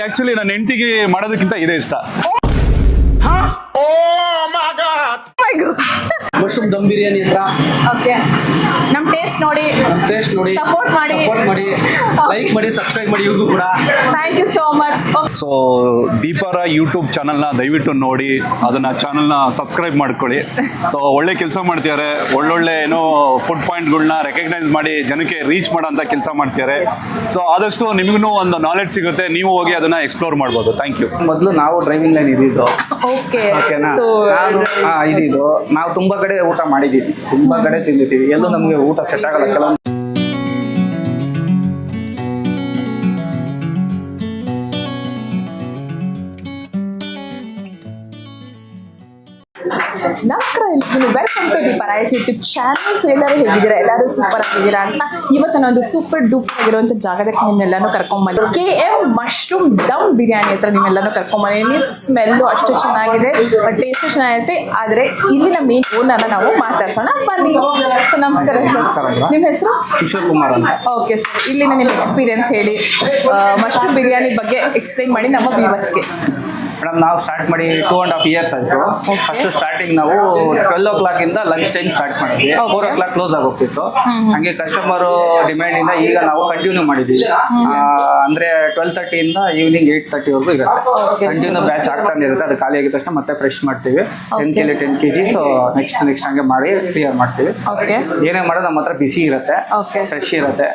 Actually ನನ್ನ ಹೆಂಡತಿಗೆ ಮಾಡೋದಕ್ಕಿಂತ ಇದೇ ಇಷ್ಟ. ಮಶ್ರೂಮ್ ದಮ್ ಬಿರಿಯಾನಿ ಅಂತ. ಓಕೆ, ನಮ್ಮ ಟೇಸ್ಟ್ ನೋಡಿ ಸಪೋರ್ಟ್ ಮಾಡಿ, ಲೈಕ್ ಮಾಡಿ, ಸಬ್ಸ್ಕ್ರೈಬ್ ಮಾಡಿ ಇವ್ರಿಗೂ ಕೂಡ. Thank you so much. So ದೀಪಾರ ಯೂಟ್ಯೂಬ್ ಚಾನಲ್ನ ದಯವಿಟ್ಟು ನೋಡಿ, ಅದನ್ನ ಚಾನಲ್ನ ಸಬ್ಸ್ಕ್ರೈಬ್ ಮಾಡ್ಕೊಳ್ಳಿ. ಸೊ ಒಳ್ಳೆ ಕೆಲಸ ಮಾಡ್ತಿದ್ದಾರೆ, ಒಳ್ಳೊಳ್ಳೆ ಏನೋ ಫುಡ್ ಪಾಯಿಂಟ್ಗಳನ್ನ ರೆಕಗ್ನೈಸ್ ಮಾಡಿ ಜನಕ್ಕೆ ರೀಚ್ ಮಾಡೋಂಥ ಕೆಲಸ ಮಾಡ್ತಿದ್ದಾರೆ. ಸೊ ಆದಷ್ಟು ನಿಮಗೂ ಒಂದು ನಾಲೆಡ್ಜ್ ಸಿಗುತ್ತೆ, ನೀವು ಹೋಗಿ ಅದನ್ನ ಎಕ್ಸ್ಪ್ಲೋರ್ ಮಾಡ್ಬೋದು. Thank you. ಮೊದಲು ನಾವು ಡ್ರೈವಿಂಗ್ ಲೈನ್ ಇದ್ದಿದ್ದು. ಓಕೆ, ಓಕೆನಾ? ಸೊ ಇದಿದ್ದು ನಾವು ತುಂಬಾ ಕಡೆ ಊಟ ಮಾಡಿದ್ದೀವಿ, ತುಂಬಾ ಕಡೆ ತಿಂದಿದ್ದೀವಿ. ಎಲ್ಲೂ ನಮಗೆ ಊಟ ಸೆಟ್ ಆಗಲ್ಲ. ಕೆಲವೊಂದು ನಮಸ್ಕಾರ ಎಲ್ರಿಗೂ, ವೆಲ್ಕಮ್ ಟು ದಿ ಪರೈಸ್ ಯೂಟ್ಯೂಬ್ ಚಾನಲ್. ಸೊ ಎಲ್ಲರೂ ಹೇಗಿದ್ದೀರಾ? ಎಲ್ಲರೂ ಸೂಪರ್ ಆಗಿದ್ದೀರಾ ಅಂತ ಇವತ್ತು ನಾನೊಂದು ಸೂಪರ್ ಡೂಪರ್ ಆಗಿರುವಂಥ ಜಾಗದಕ್ಕೆ ನಿಮ್ಮೆಲ್ಲನೂ ಕರ್ಕೊಂಡ್ಬಂದು KM ಮಶ್ರೂಮ್ ದಮ್ ಬಿರಿಯಾನಿ ಹತ್ರ ನಿಮ್ಮೆಲ್ಲನೂ ಕರ್ಕೊಂಡ್ಬಂದಿದ್ದೀನಿ. ಸ್ಮೆಲ್ಲು ಅಷ್ಟು ಚೆನ್ನಾಗಿದೆ, ಟೇಸ್ಟು ಚೆನ್ನಾಗಿರುತ್ತೆ. ಆದರೆ ಇಲ್ಲಿನ ಮೇನ್ ಓನರ್ನ ನಾವು ಮಾತಾಡ್ಸೋಣ, ಬನ್ನಿ. ಸೊ ನಮಸ್ಕಾರ ಸರ್, ನಿಮ್ಮ ಹೆಸರು? ಕಿಶೋರ್ ಕುಮಾರ್ ಅಂತ. ಓಕೆ ಸರ್, ಇಲ್ಲಿನ ನಿಮ್ಮ ಎಕ್ಸ್ಪೀರಿಯನ್ಸ್ ಹೇಳಿ, ಮಶ್ರೂಮ್ ಬಿರಿಯಾನಿ ಬಗ್ಗೆ ಎಕ್ಸ್ಪ್ಲೈನ್ ಮಾಡಿ ನಮ್ಮ ವ್ಯೂವರ್ಸ್ಗೆ. ಮೇಡಮ್, ನಾವು ಸ್ಟಾರ್ಟ್ ಮಾಡಿ 2.5 years ಆಯಿತು. ಫಸ್ಟ್ ಸ್ಟಾರ್ಟಿಂಗ್ ನಾವು 12 o'clock ಇಂದ ಲಂಚ್ ಟೈಮ್ ಸ್ಟಾರ್ಟ್ ಮಾಡಿದ್ವಿ. 4 o'clock ಕ್ಲೋಸ್ ಆಗೋಗ್ತಿತ್ತು. ಹಂಗೆ ಕಸ್ಟಮರ್ ಡಿಮ್ಯಾಂಡ್ ಇಂದ ಈಗ ನಾವು ಕಂಟಿನ್ಯೂ ಮಾಡಿದ್ವಿ. ಅಂದ್ರೆ 12:30 ಇಂದ ಈವ್ನಿಂಗ್ 8:30 ವರೆಗೂ ಇರುತ್ತೆ. ಕಂಟಿನ್ಯೂ ಬ್ಯಾಚ್ ಆಗ್ತಾನೆ ಇರುತ್ತೆ. ಅದು ಖಾಲಿ ಆಗಿದ ತಕ್ಷಣ ಮತ್ತೆ ಫ್ರೆಶ್ ಮಾಡ್ತೀವಿ. 10 kg ಸೊ ನೆಕ್ಸ್ಟ್ ಹಂಗೆ ಮಾಡಿ ಕ್ಲಿಯರ್ ಮಾಡ್ತೀವಿ. ಏನೇ ಮಾಡೋದು ನಮ್ಮ ಹತ್ರ ಬಿಸಿ ಇರುತ್ತೆ, ಫ್ರೆಶ್ ಇರುತ್ತೆ.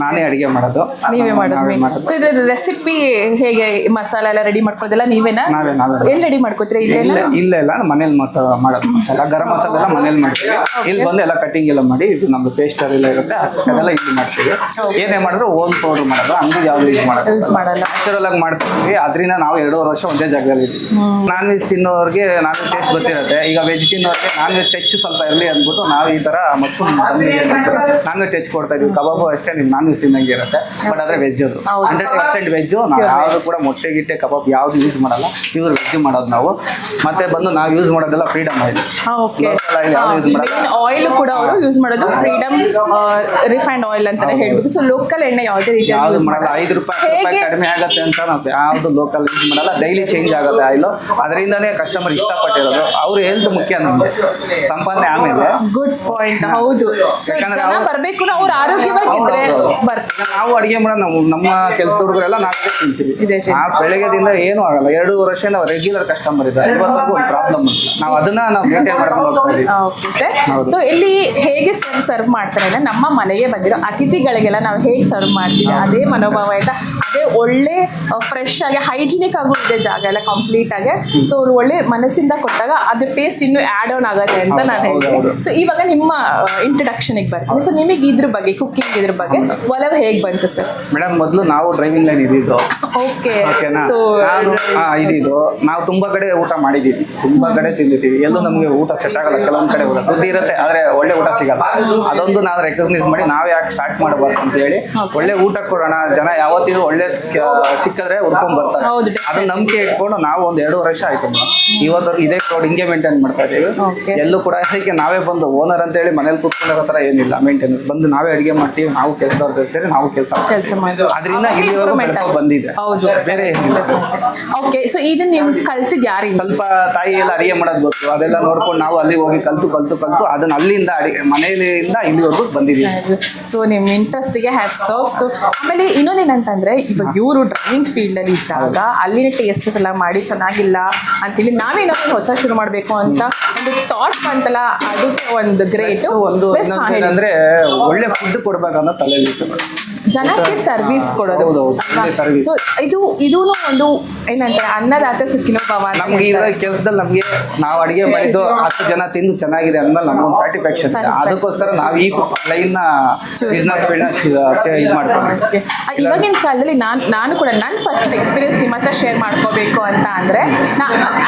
ನಾನೇ ಅಡಿಗೆ ಮಾಡೋದು, ನೀವೇ ಮಾಡೋದು. ಸೊ ಇದ್ರ ರೆಸಿಪಿ ಹೇಗೆ? ಮಸಾಲೆ ಎಲ್ಲ ರೆಡಿ ಮಾಡ್ಕೊಳ್ಳೋದೆಲ್ಲ ನೀವೇನಾ? ಎಲ್ಲಿ ರೆಡಿ ಮಾಡ್ಕೋತೀರಾ? ಇಲ್ಲ ಮನೇಲಿ ಮಾಡೋದು. ಮಸಾಲ ಗರಂ ಮಸಾಲ ಎಲ್ಲ ಮನೇಲಿ ಮಾಡ್ತೀವಿ. ಇಲ್ಲಿ ಬಂದು ಎಲ್ಲ ಕಟಿಂಗ್ ಎಲ್ಲ ಮಾಡಿ, ಇದು ನಮ್ದು ಪೇಸ್ಟರ್ ಎಲ್ಲ ಇರುತ್ತೆ, ಅದೆಲ್ಲ ಇಲ್ಲಿ ಮಾಡ್ತೀವಿ. ಏನೇ ಮಾಡಿದ್ರು ಓನ್ ಪೌಡರ್ ಮಾಡೋದು, ಅಂಗಡಿ ಯಾವ್ದು ಯೂಸ್ ಮಾಡಲ್ಲ. ನ್ಯಾಚುರಲ್ ಆಗಿ ಮಾಡ್ತೀವಿ. ಅದರಿಂದ ನಾವು 2.5 ವರ್ಷ ಒಂದೇ ಜಾಗದಲ್ಲಿ ಇದ್ದೀವಿ. Non veg ತಿನ್ನೋರಿಗೆ non veg taste ಗೊತ್ತಿರುತ್ತೆ. ಈಗ ವೆಜ್ ತಿನ್ನೋರಿಗೆ ನಾನ್ ವೆಜ್ ಟಚ್ ಸ್ವಲ್ಪ ಇರಲಿ ಅಂದ್ಬಿಟ್ಟು ನಾವು ಈ ತರ ಮಶ್ರೂಮ್ ನಾನ್ ವೆಜ್ ಟಚ್ ಕೊಡ್ತಾ ಇದೀವಿ. ಕಬಾಬು ಅಷ್ಟೇ ನಿಮ್ ನಾನ್ ವೆಜ್ ತಿನ್ನಂಗೆ ಇರುತ್ತೆ, ಬಟ್ ಆದ್ರೆ ವೆಜ್ ಅದು 100% ವೆಜ್. ನಾವು ಯಾವ್ದು ಕೂಡ ಮೊಟ್ಟೆ ಗಿಟ್ಟೆ ಕಬಾಬ್ ಯಾವ್ದು ಯೂಸ್ ಮಾಡಲ್ಲ, ಪ್ಯೂರ್ ವೆಜ್ ಮಾಡೋದು ನಾವು. ಮತ್ತೆ ಬಂದು ನಾವು ಯೂಸ್ ಮಾಡೋದೆಲ್ಲ ಫ್ರೀಡಮ್ ಆಯಿಲ್. ಆಯಿಲ್ ಕೂಡ ಅವರು ಯೂಸ್ ಮಾಡೋದು ಫ್ರೀಡಮ್ ರಿಫೈನ್ಡ್ ಆಯಿಲ್ ಅಂತಾನೆ ಹೇಳ್ಬೋದು. ಸೊ ಲೋಕಲ್ ಎಣ್ಣೆ ಯಾವುದೇ ರೀತಿ ಯಾವ್ದು ಮಾಡಲ್ಲ. 5 ರೂಪಾಯಿ ಕಡಿಮೆ ಆಗುತ್ತೆ ಅಂತ ನಾವು ಯಾವ್ದು ಲೋಕಲ್ ಯೂಸ್ ಮಾಡಲ್ಲ. ಡೈಲಿ ಚೇಂಜ್ ಆಗುತ್ತೆ ಆಯಿಲ್. ಅದರಿಂದಾನೇ ಕಸ್ಟಮರ್ ಇಷ್ಟಪಟ್ಟಿರೋದು. ಅವ್ರು ಹೆಲ್ತ್ ಮುಖ್ಯ ನಮ್ಗೆ, ಸಂಪಾದನೆ ಆಮೇಲೆ. Good point. ಹೌದು, ಜನ ಬರ್ಬೇಕು, ಅವ್ರು ಆರೋಗ್ಯವಾಗಿದ್ರೆ ಬರ್ತಾರೆ. ನಾವು ಅಡಿಗೆ ಮಾಡೋದು ನಮ್ಮ ಕೆಲಸದವ್ರಿಗೆಲ್ಲ ನಾವು ತಿಂತೀವಿ. ಬೆಳಗ್ಗೆದಿಂದ ಏನೂ ಆಗಲ್ಲ. 2.5 ವರ್ಷ ನಾವು ರೆಗ್ಯುಲರ್ ಕಸ್ಟಮರ್ ಇದ್ದಾರೆ. ಇವತ್ತು ಪ್ರಾಬ್ಲಮ್ ಇಲ್ಲ. ನಾವು ಅದನ್ನ ಮೇಂಟೈನ್ ಮಾಡ್ಕೊಂಡು ಹೋಗ್ತಾ ಇದ್ದೀವಿ. ಸೊ ಇಲ್ಲಿ ಹೇಗೆ ಸರ್ವ್ ಮಾಡ್ತಾರೆ ಅಂದ್ರೆ, ನಮ್ಮ ಮನೆಗೆ ಬಂದಿರೋ ಅತಿಥಿಗಳಿಗೆಲ್ಲ ನಾವು ಹೇಗೆ ಸರ್ವ್ ಮಾಡ್ತೀವಿ ಅದೇ ಮನೋಭಾವ ಆಯ್ತಾ, ಅದೇ ಒಳ್ಳೆ ಫ್ರೆಶ್ ಆಗಿ ಹೈಜಿನಿಕ್ ಆಗೂ ಇದೆ ಜಾಗ ಎಲ್ಲ ಕಂಪ್ಲೀಟ್ ಆಗಿ. ಸೊ ಅವ್ರು ಒಳ್ಳೆ ಮನಸ್ಸಿಂದ ಕೊಟ್ಟಾಗ ಅದು ಟೇಸ್ಟ್ ಇನ್ನೂ ಆಡ್ ಆನ್ ಆಗುತ್ತೆ ಅಂತ ನಾನು ಹೇಳ್ತೀನಿ. ಸೊ ಇವಾಗ ನಿಮ್ಮ ಇಂಟ್ರಡಕ್ಷನ್ಗೆ ಬರ್ತೀನಿ. ಸೊ ನಿಮಗೆ ಇದ್ರ ಬಗ್ಗೆ, ಕುಕಿಂಗ್ ಇದ್ರ ಬಗ್ಗೆ ಒಲವು ಹೇಗೆ ಬಂತು ಸರ್? ಮೇಡಮ್, ಮೊದಲು ನಾವು ಡ್ರೈವಿಂಗ್ ಲೈನ್ ಇದ್ದಿದ್ದು. ಓಕೆನಾ? ಸೊ ಇದಿದ್ದು ನಾವು ತುಂಬಾ ಕಡೆ ಊಟ ಮಾಡಿದ್ದೀವಿ, ತುಂಬಾ ಕಡೆ ತಿಂದಿದ್ದೀವಿ. ಎಲ್ಲೂ ನಮಗೆ ಊಟ ಸೆಟ್ ಆಗಲ್ಲ. ಕೆಲವೊಂದ್ ಕಡೆ ದುಡ್ಡು ಇರುತ್ತೆ, ಆದ್ರೆ ಒಳ್ಳೆ ಊಟ ಸಿಗಲ್ಲ. ಅದೊಂದು ನಾವು ರೆಕಗ್ನೈಸ್ ಮಾಡಿ ನಾವ್ ಯಾಕೆ ಸ್ಟಾರ್ಟ್ ಮಾಡಬಾರ್ದು ಅಂತ ಹೇಳಿ ಒಳ್ಳೆ ಊಟ ಕೊಡೋಣ. ಜನ ಯಾವತ್ತಿದ್ರು ಒಳ್ಳೆ ಸಿಕ್ಕಿದ್ರೆ ಹುಡ್ಕೊಂಡ್ ಬರ್ತಾರೆ. ಅದನ್ನ ನಂಬಿಕೆ ಇಟ್ಕೊಂಡು ನಾವು ಒಂದು 2.5 ವರ್ಷ ಆಯ್ತು. ಇವತ್ತು ಇದೇ ಕ್ರೌಡ್ ಹಿಂಗೆ ಮೇಂಟೈನ್ ಮಾಡ್ತಾ ಇದೀವಿ. ಎಲ್ಲೂ ಕೂಡ ಅದಕ್ಕೆ ನಾವೇ ಬಂದು ಓನರ್ ಅಂತ ಹೇಳಿ ಮನೇಲಿ ಕುತ್ಕೊಂಡಿರೋ ತರ ಏನಿಲ್ಲ. ಮೇಂಟೈನ್ ಬಂದು ನಾವೇ ಅಡಿಗೆ ಮಾಡ್ತೀವಿ. ನಾವು ಕೆಲಸದವ್ರ ಸೇರಿ ನಾವು ಕೆಲಸ ಮಾಡ್ತೀವಿ. ಅದರಿಂದ ಇಲ್ಲಿವರೆಗೂ ಬಂದಿದೆ, ಬೇರೆ ಏನಿಲ್ಲ. ಓಕೆ, ಸೊ ಇದನ್ನ ನೀವು ಕಲ್ತಿದ್ ಯಾರಿಂದ? ಸ್ವಲ್ಪ ತಾಯಿ ಎಲ್ಲ ಅಡಿಗೆ ಮಾಡೋದು ಗೊತ್ತು. ಅದೆಲ್ಲ ನೋಡ್ಕೊಂಡು ನಾವು ಅಲ್ಲಿ ಹೋಗಿ ಕಲ್ತು ಅದನ್ನ ಅಲ್ಲಿಂದ ಮನೆಯಿಂದ ಇಲ್ಲಿವರೆಗೂ ಬಂದಿದ್ದೀವಿ. ಸೊ ನಿಮ್ ಇಂಟ್ರೆಸ್ಟ್ಗೆ ಹ್ಯಾಟ್ಸ್ ಆಫ್. ಸೊ ಆಮೇಲೆ ಇನ್ನೊಂದೇನಂತಂದ್ರೆ, ಇವಾಗ ಇವರು ಡ್ರೈವಿಂಗ್ ಫೀಲ್ಡ್ ಅಲ್ಲಿ ಇದ್ದಾಗ ಅಲ್ಲಿನ ಟೇಸ್ಟ್ಸ್ ಎಲ್ಲ ಮಾಡಿ ಚೆನ್ನಾಗಿಲ್ಲ ಅಂತೇಳಿ ನಾವೇನಾದ್ರು ಹೊಸ ಶುರು ಮಾಡ್ಬೇಕು ಅಂತ ಒಂದು ಥಾಟ್ ಬಂತಲ್ಲ, ಅದಕ್ಕೆ ಒಂದು ಗ್ರೇಟ್. ಒಂದು ಅಂದ್ರೆ ಒಳ್ಳೆ ಫುಡ್ ಕೊಡ್ಬೇಕನ್ನೋ ತಲೆಯಲ್ಲಿ ಜನಕ್ಕೆ ಸರ್ವಿಸ್ ಕೊಡೋದು. ಸೊ ಇದೂ ಒಂದು ಏನಂತಾರೆ, ಅನ್ನದಾತ ಸುಖಿನೋ ಭವ. ನಮ್ಗೆ ಈ ಕೆಲಸದಲ್ಲಿ ನಮ್ಗೆ ನಾವು ಅಡಿಗೆ ಮಾಡಿದ್ದು 10 ಜನ ತಿಂದು ಚೆನ್ನಾಗಿದೆ ಅಂದ್ಮೇಲೆ ನಮ್ಗೊಂದು ಸ್ಯಾಟಿಸ್ಫ್ಯಾಕ್ಷನ್ ಇದೆ. ಅದಕ್ಕೋಸ್ಕರ ನಾವು ಈ ಲೈನ್ ಬಿಸ್ನೆಸ್ ಇದು ಮಾಡ್ತೀವಿ. ಇವಾಗಿನ ಕಾಲದಲ್ಲಿ ನಾನು ಕೂಡ ನನ್ನ ಪರ್ಸನಲ್ ಎಕ್ಸ್ಪೀರಿಯನ್ಸ್ ನಿಮ್ಮ ಹತ್ರ ಶೇರ್ ಮಾಡ್ಕೋಬೇಕು ಅಂತ ಅಂದ್ರೆ,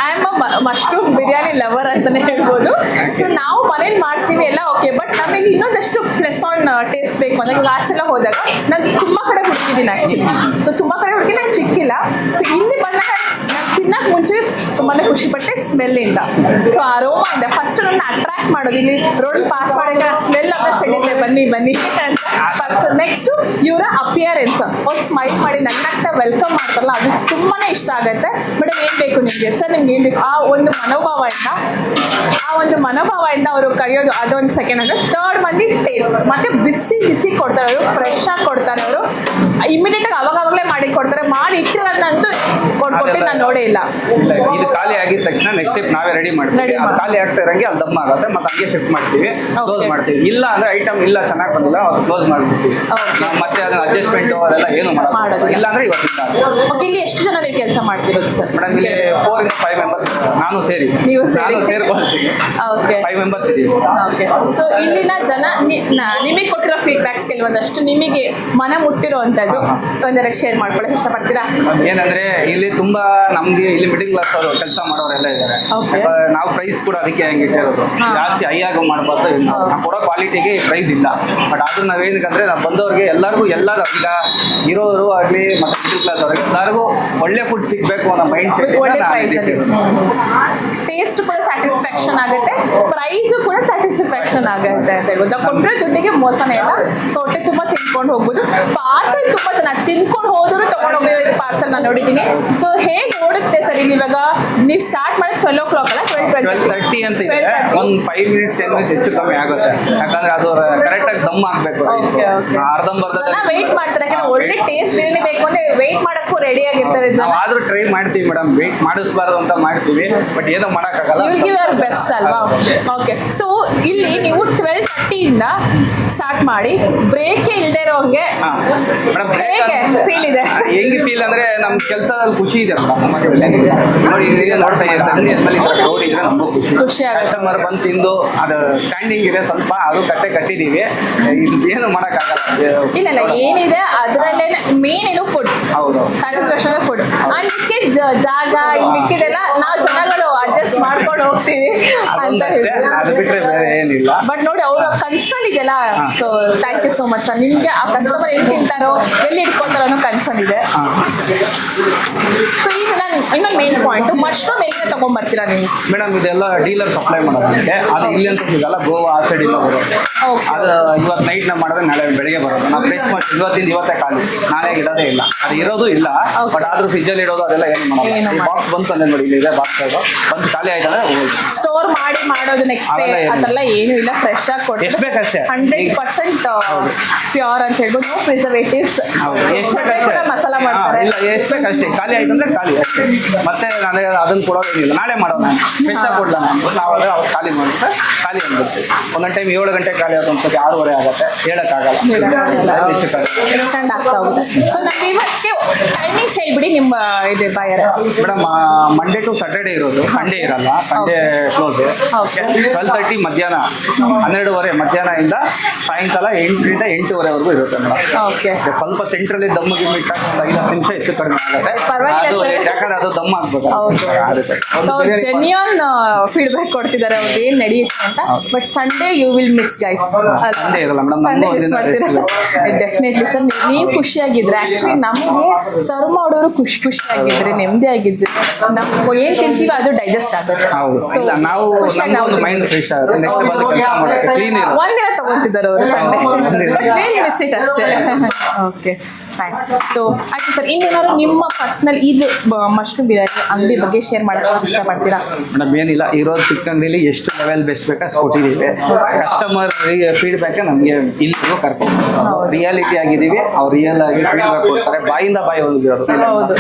I am a mushroom biryani lover ಅಂತಾನೆ ಹೇಳ್ಬೋದು. ಸೊ ನಾವು ಮನೇಲಿ ಮಾಡ್ತೀವಿ ಎಲ್ಲ ಓಕೆ, ಬಟ್ ನಮಗೆ ಇನ್ನೊಂದಷ್ಟು ಪ್ಲಸ್ ಆನ್ ಟೇಸ್ಟ್ ಬೇಕು ಅಂದ್ರೆ, ಇವಾಗ ಆಚೆಲ್ಲ ಹೋದಾಗ ನಾನು ತುಂಬಾ ಕಡೆ ಹುಡುಕಿದ್ದೀನಿ ಆಕ್ಚುಲಿ. ಸೊ ತುಂಬಾ ಕಡೆ ಹುಡುಕಿ ನಂಗೆ ಸಿಕ್ಕಿಲ್ಲ. ಸೊ ಇಲ್ಲಿ ಬಂದಾಗ ತಿನ್ನಕ್ ಮುಂಚೆ ತುಂಬಾನೇ ಖುಷಿ ಪಟ್ಟೆ ಸ್ಮೆಲ್ ಇಂದ. ಸೊ ಅರೋಮಾ ಇಂದ ಫಸ್ಟ್ ನನ್ನ ಅಟ್ರಾಕ್ಟ್ ಸ್ಟಾರ್ಟ್ ಮಾಡೋದು. ಇಲ್ಲಿ ರೋಡ್ ಪಾಸ್ ಮಾಡಿದ್ರೆ ಸ್ಮೆಲ್ ಅಂತ ಸೆಳಿತೆ, ಬನ್ನಿ ಬನ್ನಿ ಅಂತ ಫಸ್ಟ್. ನೆಕ್ಸ್ಟ್ ಇವರ ಅಪಿಯರೆನ್ಸ್, ಒಂದು ಸ್ಮೈಲ್ ಮಾಡಿ ನಗ್ನಗ್ತಾ ವೆಲ್ಕಮ್ ಮಾಡ್ತಾರಲ್ಲ, ಅದು ತುಂಬಾನೇ ಇಷ್ಟ ಆಗುತ್ತೆ. ಮೇಡಮ್ ಏನ್ ಬೇಕು ನಿಮ್ಗೆ ಸರ್, ನಿಮ್ಗೆ ಏನ್ ಬೇಕು, ಆ ಒಂದು ಮನೋಭಾವದಿಂದ ಅವರು ಕರೆಯೋದು ಅದೊಂದು ಸೆಕೆಂಡ್. ಅಂದ್ರೆ ಥರ್ಡ್ ಮಂದಿ ಟೇಸ್ಟ್, ಮತ್ತೆ ಬಿಸಿ ಬಿಸಿ ಕೊಡ್ತಾರೆ ಅವರು, ಫ್ರೆಶ್ ಆಗಿ ಕೊಡ್ತಾರೆ ಅವರು, ಇಮಿಡಿಯೇಟ್ ಆಗಿ ಅವಾಗಲೇ ಮಾಡಿ ಕೊಡ್ತಾರೆ. ಮಾಡಿ ಇಟ್ಟಿರೋದಂತೂ ಕೊಟ್ಟು ನಾನು ನೋಡೇ ಇಲ್ಲ. ಇಲ್ಲ, ಇದು ಖಾಲಿ ಆಗಿದ ತಕ್ಷಣ ನೆಕ್ಸ್ಟ್ ಸ್ಟೆಪ್ ನಾವೇ ರೆಡಿ ಮಾಡ್ತೀವಿ. ಅದು ಖಾಲಿ ಆಗ್ತಾ ಇರಂಗೆ ಅಲ್ಲಿ ದಮ್ ಆಗುತ್ತೆ, ಮತ್ತೆ ಹಂಗೆ ಶಿಫ್ಟ್ ಮಾಡ್ತೀವಿ, ಕ್ಲೋಸ್ ಮಾಡ್ತೀವಿ. ಇಲ್ಲ ಅಂದ್ರೆ ಐಟಮ್ ಇಲ್ಲ ಚೆನ್ನಾಗಿ ಬಂದಿಲ್ಲ ಅದು ಕ್ಲೋಸ್ ಮಾಡ್ಬಿಡ್ತೀವಿ. ನಾವು ಮತ್ತೆ ಅದನ್ನ ಅಡ್ಜಸ್ಟ್ಮೆಂಟ್ ಅದೆಲ್ಲ ಏನು ಮಾಡೋದು ಇಲ್ಲ ಅಂದ್ರೆ ಇವತ್ತಿಂದ. ಓಕೆ, ಇಲ್ಲಿ ಎಷ್ಟು ಜನ ನೀವು ಕೆಲಸ ಮಾಡ್ತಿರೋದು ಸರ್? ಮೇಡಮ್ ಇಲ್ಲಿ 4 ಇಂದ 5 ಮೆಂಬರ್ಸ್, ನಾನು ನೀವು ಸೇರ್ಕೊಳ್ತೀನಿ. ಓಕೆ, 5 ಮೆಂಬರ್ಸ್ ಇದೀವಿ. ಓಕೆ. ಸೊ ಇಲ್ಲಿನ ಜನ ನಿಮಗೆ ಕೊಟ್ಟಿರೋ ಫೀಡ್ಬ್ಯಾಕ್ಸ್ ಕೆಲವೊಂದಷ್ಟು ನಿಮಗೆ ಮನ ಮುಟ್ಟಿರೋ ಅಂಥದ್ದು ಒಂದೆರಡು ಶೇರ್ ಮಾಡ್ಕೊಳ್ಳೋಕೆ ಇಷ್ಟಪಡ್ತೀರಾ? ಏನಂದ್ರೆ ಇಲ್ಲಿ ತುಂಬಾ ನಮ್ಗೆ ಇಲ್ಲಿ ಮಿಡಿಲ್ ಕ್ಲಾಸ್ ಅವರು ಕೆಲಸ ಮಾಡೋರೆಲ್ಲ ಇದ್ದಾರೆ. Okay. ನಾವು ಪ್ರೈಸ್ ಕೂಡ ಅದಕ್ಕೆ ಹಂಗೆ ಇಟ್ಟಿರೋದು, ಜಾಸ್ತಿ ಹೈ ಆಗಿ ಮಾಡಬಾರ್ದು. ನಾವು ಕೊಡೋ ಕ್ವಾಲಿಟಿಗೆ ಪ್ರೈಸ್ ಇಲ್ಲ. ಬಟ್ ಆದ್ರೂ ನಾವೇನಂದ್ರೆ ನಾವು ಬಂದವ್ರಿಗೆ ಎಲ್ಲರೂ ಈಗ ಇರೋರು ಆಗಲಿ ಮತ್ತೆ ಮಿಡಿಲ್ ಕ್ಲಾಸ್ ಅವ್ರಿಗೆ ಎಲ್ಲರಿಗೂ ಒಳ್ಳೆ ಫುಡ್ ಸಿಗ್ಬೇಕು ಅನ್ನೋ ಮೈಂಡ್ ಸೆಟ್. ಒಳ್ಳೆ ಪ್ರೈಸಲ್ಲಿ ಟೇಸ್ಟ್ ಕೂಡ ಸ್ಯಾಟಿಸ್ಫ್ಯಾಕ್ಷನ್ ಆಗುತ್ತೆ, ಪ್ರೈಸು ಕೂಡ ಸ್ಯಾಟಿಸ್ಫ್ಯಾಕ್ಷನ್ ಆಗುತ್ತೆ ಅಂತ ಹೇಳ್ಬೋದು. ನಾವು ಕೊಟ್ಟರೆ ದುಡ್ಡಿಗೆ ಮೋಸನೇ ಇಲ್ಲ. ಸೊ ಹೊಟ್ಟೆ ತುಂಬ ತಿನ್ಕೊಂಡು ಹೋಗ್ಬೋದು. ಪಾರ್ಸಲ್ ತುಂಬ ಚೆನ್ನಾಗಿ ತಿನ್ಕೊಂಡು ಹೋದ್ರು ತೊಗೊಂಡು ಹೋಗಿರೋ ಪಾರ್ಸಲ್ ನಾನು ನೋಡಿದ್ದೀನಿ. ಸೊ ಹೇಗೆ ಓಡುತ್ತೆ ಸರ್ ಇಲ್ಲಿ? ಇವಾಗ ನೀವು ಸ್ಟಾರ್ಟ್ ಮಾಡಿ 12 o'clock ಅಲ್ಲ, 12:30 ಅಂತ ಇದೆ. ಒಂದು 5 ಮಿನಿಟ್ಸ್ 10 ಮಿನಿಟ್ಸ್ ಹೆಚ್ಚು ಕಮ್ಮಿ ಆಗುತ್ತೆ, ಯಾಕಂದ್ರೆ ಅದು ಕರೆಕ್ಟಾಗಿ ದಮ್ ಹಾಕ್ಬೇಕು. ಅರ್ಧಂಬರ್ಧ ವೆಯ್ಟ್ ಮಾಡ್ತಾರೆ, ಯಾಕಂದ್ರೆ ಒಳ್ಳೆ ಟೇಸ್ಟ್ ಬಿರಿಯಾನಿ ಬೇಕು ಅಂದ್ರೆ ವೆಯ್ಟ್ ಮಾಡಕ್ಕೂ ರೆಡಿ ಆಗಿರ್ತಾರೆ ಜನ. ಆದ್ರೂ ಟ್ರೈ ಮಾಡ್ತೀವಿ ಮೇಡಮ್, ವೆಯ್ಟ್ ಮಾಡಿಸ್ಬಾರ್ದು ಅಂತ ಮಾಡ್ತೀವಿ, ಬಟ್ ಏನೋ ಮಾಡೋಕ್ಕಾಗಲ್ಲ. ಬೆಸ್ಟ್ ಅಲ್ವಾ? ಓಕೆ. ಸೊ ಇಲ್ಲಿ ನೀವು 12:30 ಇಂದ ಸ್ಟಾರ್ಟ್ ಮಾಡಿ ಬ್ರೇಕ್ ಇಲ್ಲದೆ ಇರೋಂಗೆ ಹೇಗೆ ಫೀಲ್ ಇದೆ? ಹೆಂಗೆ ಫೀಲ್ ಅಂದ್ರೆ ನಮ್ ಕೆಲಸದಲ್ಲಿ ಖುಷಿ ಇದೆ ನೋಡಿ. ಈಗ ನೋಡ್ತಾ ಇದ್ದೀವಿ ಕ್ರೌಡ್ ಇದ್ರೆ ನಮಗೂ ಖುಷಿ ಆಗುತ್ತೆ. ಕಸ್ಟಮರ್ ಬಂದು ತಿಂದು ಅದು ಸ್ಟ್ಯಾಂಡಿಂಗ್ ಇದೆ, ಸ್ವಲ್ಪ ಅದು ಕಟ್ಟಿದೀವಿ, ಇದು ಏನು ಮಾಡೋಕ್ಕಾಗಲ್ಲ. ಇಲ್ಲ ಏನಿದೆ ಅದರಲ್ಲೇ ಮೇನ್ ಏನು ಫುಡ್. ಹೌದು, ಸ್ಯಾಟಿಸ್ಫ್ಯಾಕ್ಷನ್ ಫುಡ್. ಅದಕ್ಕೆ ಜಾಗ ಮಿಕ್ಕಿದೆಲ್ಲ ನಾವು ಜನಗಳು ಅಡ್ಜಸ್ಟ್ ಮಾಡ್ಕೊಂಡು ಹೋಗ್ತೀವಿ ಅಂತ ಅದು ಬಿಟ್ರೆ ಬೇರೆ ಏನಿಲ್ಲ. ಬಟ್ ನೋಡಿ ಅವರ ಕನ್ಸರ್ನ್ ಇದೆಯಲ್ಲ. So thank you so much sir. ನಿಮ್ಗೆ ಆ ಕಸ್ಟಮರ್ ಎಲ್ಲಿ ತಿಂತಾರೋ ಎಲ್ಲಿ ಇಟ್ಕೊತಾರೋ ಅನ್ನೋ ಕನ್ಸರ್ನ್ ಇದೆ. ಸೊ ಈಗ ನಾನು ಇನ್ನೊಂದು ಮೇನ್ ಪಾಯಿಂಟ್, ಮಶ್ರೂಮ್ ಎಲ್ಲಿಂದ ತಗೊಂಡ್ಬರ್ತೀರಾ ನೀವು? ಮೇಡಮ್ ಇದೆಲ್ಲ ಡೀಲರ್ ಸಪ್ಲೈ ಮಾಡೋದಂತೆ, ಅದು ಇಲ್ಲಿ ಅಂತ ಸಿಗಲ್ಲ, ಗೋವಾ ಆ ಸೈಡ್ ಇಲ್ಲ ಬರೋದು. ಅದು ಇವತ್ತು ನೈಟ್ ಮಾಡಿದ್ರೆ ನಾಳೆ ಬೆಳಿಗ್ಗೆ ಬರೋದು. ನಾವು ಫ್ರೆಶ್ ಮಾಡಿ ಇವತ್ತೇ ಖಾಲಿ, ನಾಳೆ ಇಡೋದೇ ಇಲ್ಲ. ಅದು ಇರೋದು ಇಲ್ಲ, ಬಟ್ ಆದ್ರೂ ಫ್ರಿಜ್ಜಲ್ಲಿ ಇಡೋದು ಅದೆಲ್ಲ ಏನು ಮಾಡೋದು. ಬಾಕ್ಸ್ ಬಂತು ಅಂದ್ರೆ ನೋಡಿ, ಇಲ್ಲಿ ಇದೆ ಬಾಕ್ಸ್, ಬಂದು ಖಾಲಿ ಆಯ್ತಂದ್ರೆ ಸ್ಟೋರ್ ಮಾಡಿ ಮಾಡೋದು ನೆಕ್ಸ್ಟ್ ಡೇ ಅದೆಲ್ಲ ಏನು ಇಲ್ಲ, ಫ್ರೆಶ್ ಆಗಿ ಕೊಟ್ಟು ಎಷ್ಟು ಬೇಕಷ್ಟೇ 100% ಪ್ಯೂರ್ ಅಂತ ಹೇಳ್ಬೋದು. No preservatives. ಮಸಾಲ ಮಾಡ್ತಾರೆ, ಇಲ್ಲ ಎಷ್ಟು ಬೇಕಷ್ಟೇ, ಖಾಲಿ ಆಯ್ತು ಅಂದ್ರೆ ಖಾಲಿ ಅಷ್ಟೇ. ಮತ್ತೆ ನನಗೆ ಅದನ್ನ ಕೊಡೋದೇನಿಲ್ಲ, ನಾಳೆ ಮಾಡೋಣ ಫ್ರೆಶ್ ಆಗಿ ಕೊಡೋಣ ಅಂತ ನಾವು ಅದೇ ಅವ್ರು ಖಾಲಿ ಮಾಡಿದ್ರೆ ಖಾಲಿ ಅಂದ್ಬಿಡ್ತೀವಿ. ಒಂದೊಂದು ಟೈಮ್ 7 ಗಂಟೆಗೆ ಖಾಲಿ ಆಗುತ್ತೆ, ಒಂದ್ಸತಿ 6:30 ಆಗುತ್ತೆ, ಹೇಳಕ್ಕಾಗಲ್ಲ, ಎಕ್ಸ್ಟೆಂಡ್ ಆಗ್ತಾ ಹೋಗುತ್ತೆ. ಸೊ ನಮ್ಮ ಇವತ್ತಿಗೆ ಟೈಮಿಂಗ್ಸ್ ಹೇಳ್ಬಿಡಿ ನಿಮ್ಮ ಇದೆ Bayar. Madam Monday to Saturday ಇರೋದು, ಸಂಡೇ ಇರಲ್ಲ, ಸಂಡೇ ಕ್ಲೋಸ್. 12:30 ಮಧ್ಯಾಹ್ನ 12:30 ಮಧ್ಯಾಹ್ನದಿಂದ ಸಾಯಂಕಾಲ 8ರಿಂದ 8:30ವರೆಗೂ ಇರುತ್ತೆ ಮೇಡಮ್. ಓಕೆ. ಸ್ವಲ್ಪ ಸೆಂಟ್ರಲ್ಲಿ ದಮ್ ಗಿಮ್ಮಿಟ್ಟು ಒಂದು 5-10 ನಿಮಿಷ ಹೆಚ್ಚು ಕಡಿಮೆ ಆಗುತ್ತೆ, ಯಾಕಂದ್ರೆ ಅದು ದಮ್ ಆಗ್ಬೇಕು. ಸೊ ಜೆನ್ಯೂನ್ ಫೀಡ್ಬ್ಯಾಕ್ ಕೊಡ್ತಿದ್ದಾರೆ ಅವ್ರು ಏನ್ ನಡೆಯುತ್ತೆ ಅಂತ. But Sunday you will miss guys. Sunday ಇರಲ್ಲ ಮೇಡಮ್, ಸಂಡೇ ಮಿಸ್ ಮಾಡ್ತೀರಾ? Definitely sir. ನೀವು ಖುಷಿಯಾಗಿದ್ರೆ, ಆಕ್ಚುಲಿ ನಮಗೆ ಸರ್ವ್ ಮಾಡೋರು ಖುಷಿಯಾಗಿದ್ರೆ, ನೆಮ್ಮದಿ ಆಗಿದ್ರೆ, ನಾವು ಏನ್ ತಿಂತೀವಿ ಅದು ಡೈಜೆಸ್ಟ್ ಆಗುತ್ತೆ. ಸೊ ನಾವು ಮೈಂಡ್ ಫ್ರೆಶ್ ಆಗುತ್ತೆ. ನೆಕ್ಸ್ಟ್ ಬಂದು ಕೆಲಸ ಮಾಡೋಕ್ಕೆ ಕ್ಲೀನ್ ಇರುತ್ತೆ. ಒಂದಿನ ತಗೊಂತಿದ್ದಾರೆ ಅವರು ಸಂಡೇ, ಮಿಸ್ ಇಟ್ ಅಷ್ಟೇ. Okay fine. ಸೊ ಆಯ್ತು ಸರ್, ಇನ್ನೇನಾದ್ರು ನಿಮ್ಮ ಪರ್ಸ್ನಲ್ ಇದು ಮಶ್ರೂಮ್ ಬಿರಿಯಾನಿ ಅಂಗಡಿ ಬಗ್ಗೆ ಶೇರ್ ಮಾಡೋಕ್ಕೆ ಇಷ್ಟಪಡ್ತೀರಾ? ಮೇಡಮ್ ಏನಿಲ್ಲ, ಇರೋದು ಚಿಕ್ಕಂಗಡಿಲಿ ಎಷ್ಟು ಲೆವೆಲ್ ಬೆಸ್ಟ್ ಬೇಕು ಅಷ್ಟು ಕೊಟ್ಟಿದ್ದೀವಿ. ಕಸ್ಟಮರ್ ಫೀಡ್ಬ್ಯಾಕ್ ನಮಗೆ ಇಲ್ಲಿಗೂ ಕರ್ಕೊಂಡು ರಿಯಾಲಿಟಿ ಆಗಿದ್ದೀವಿ, ಅವ್ರು ರಿಯಲ್ ಆಗಿ ಫೀಡ್ಬ್ಯಾಕ್ ಕೊಡ್ತಾರೆ, ಬಾಯಿಂದ ಬಾಯಿ ಹೋಗಿರೋದು.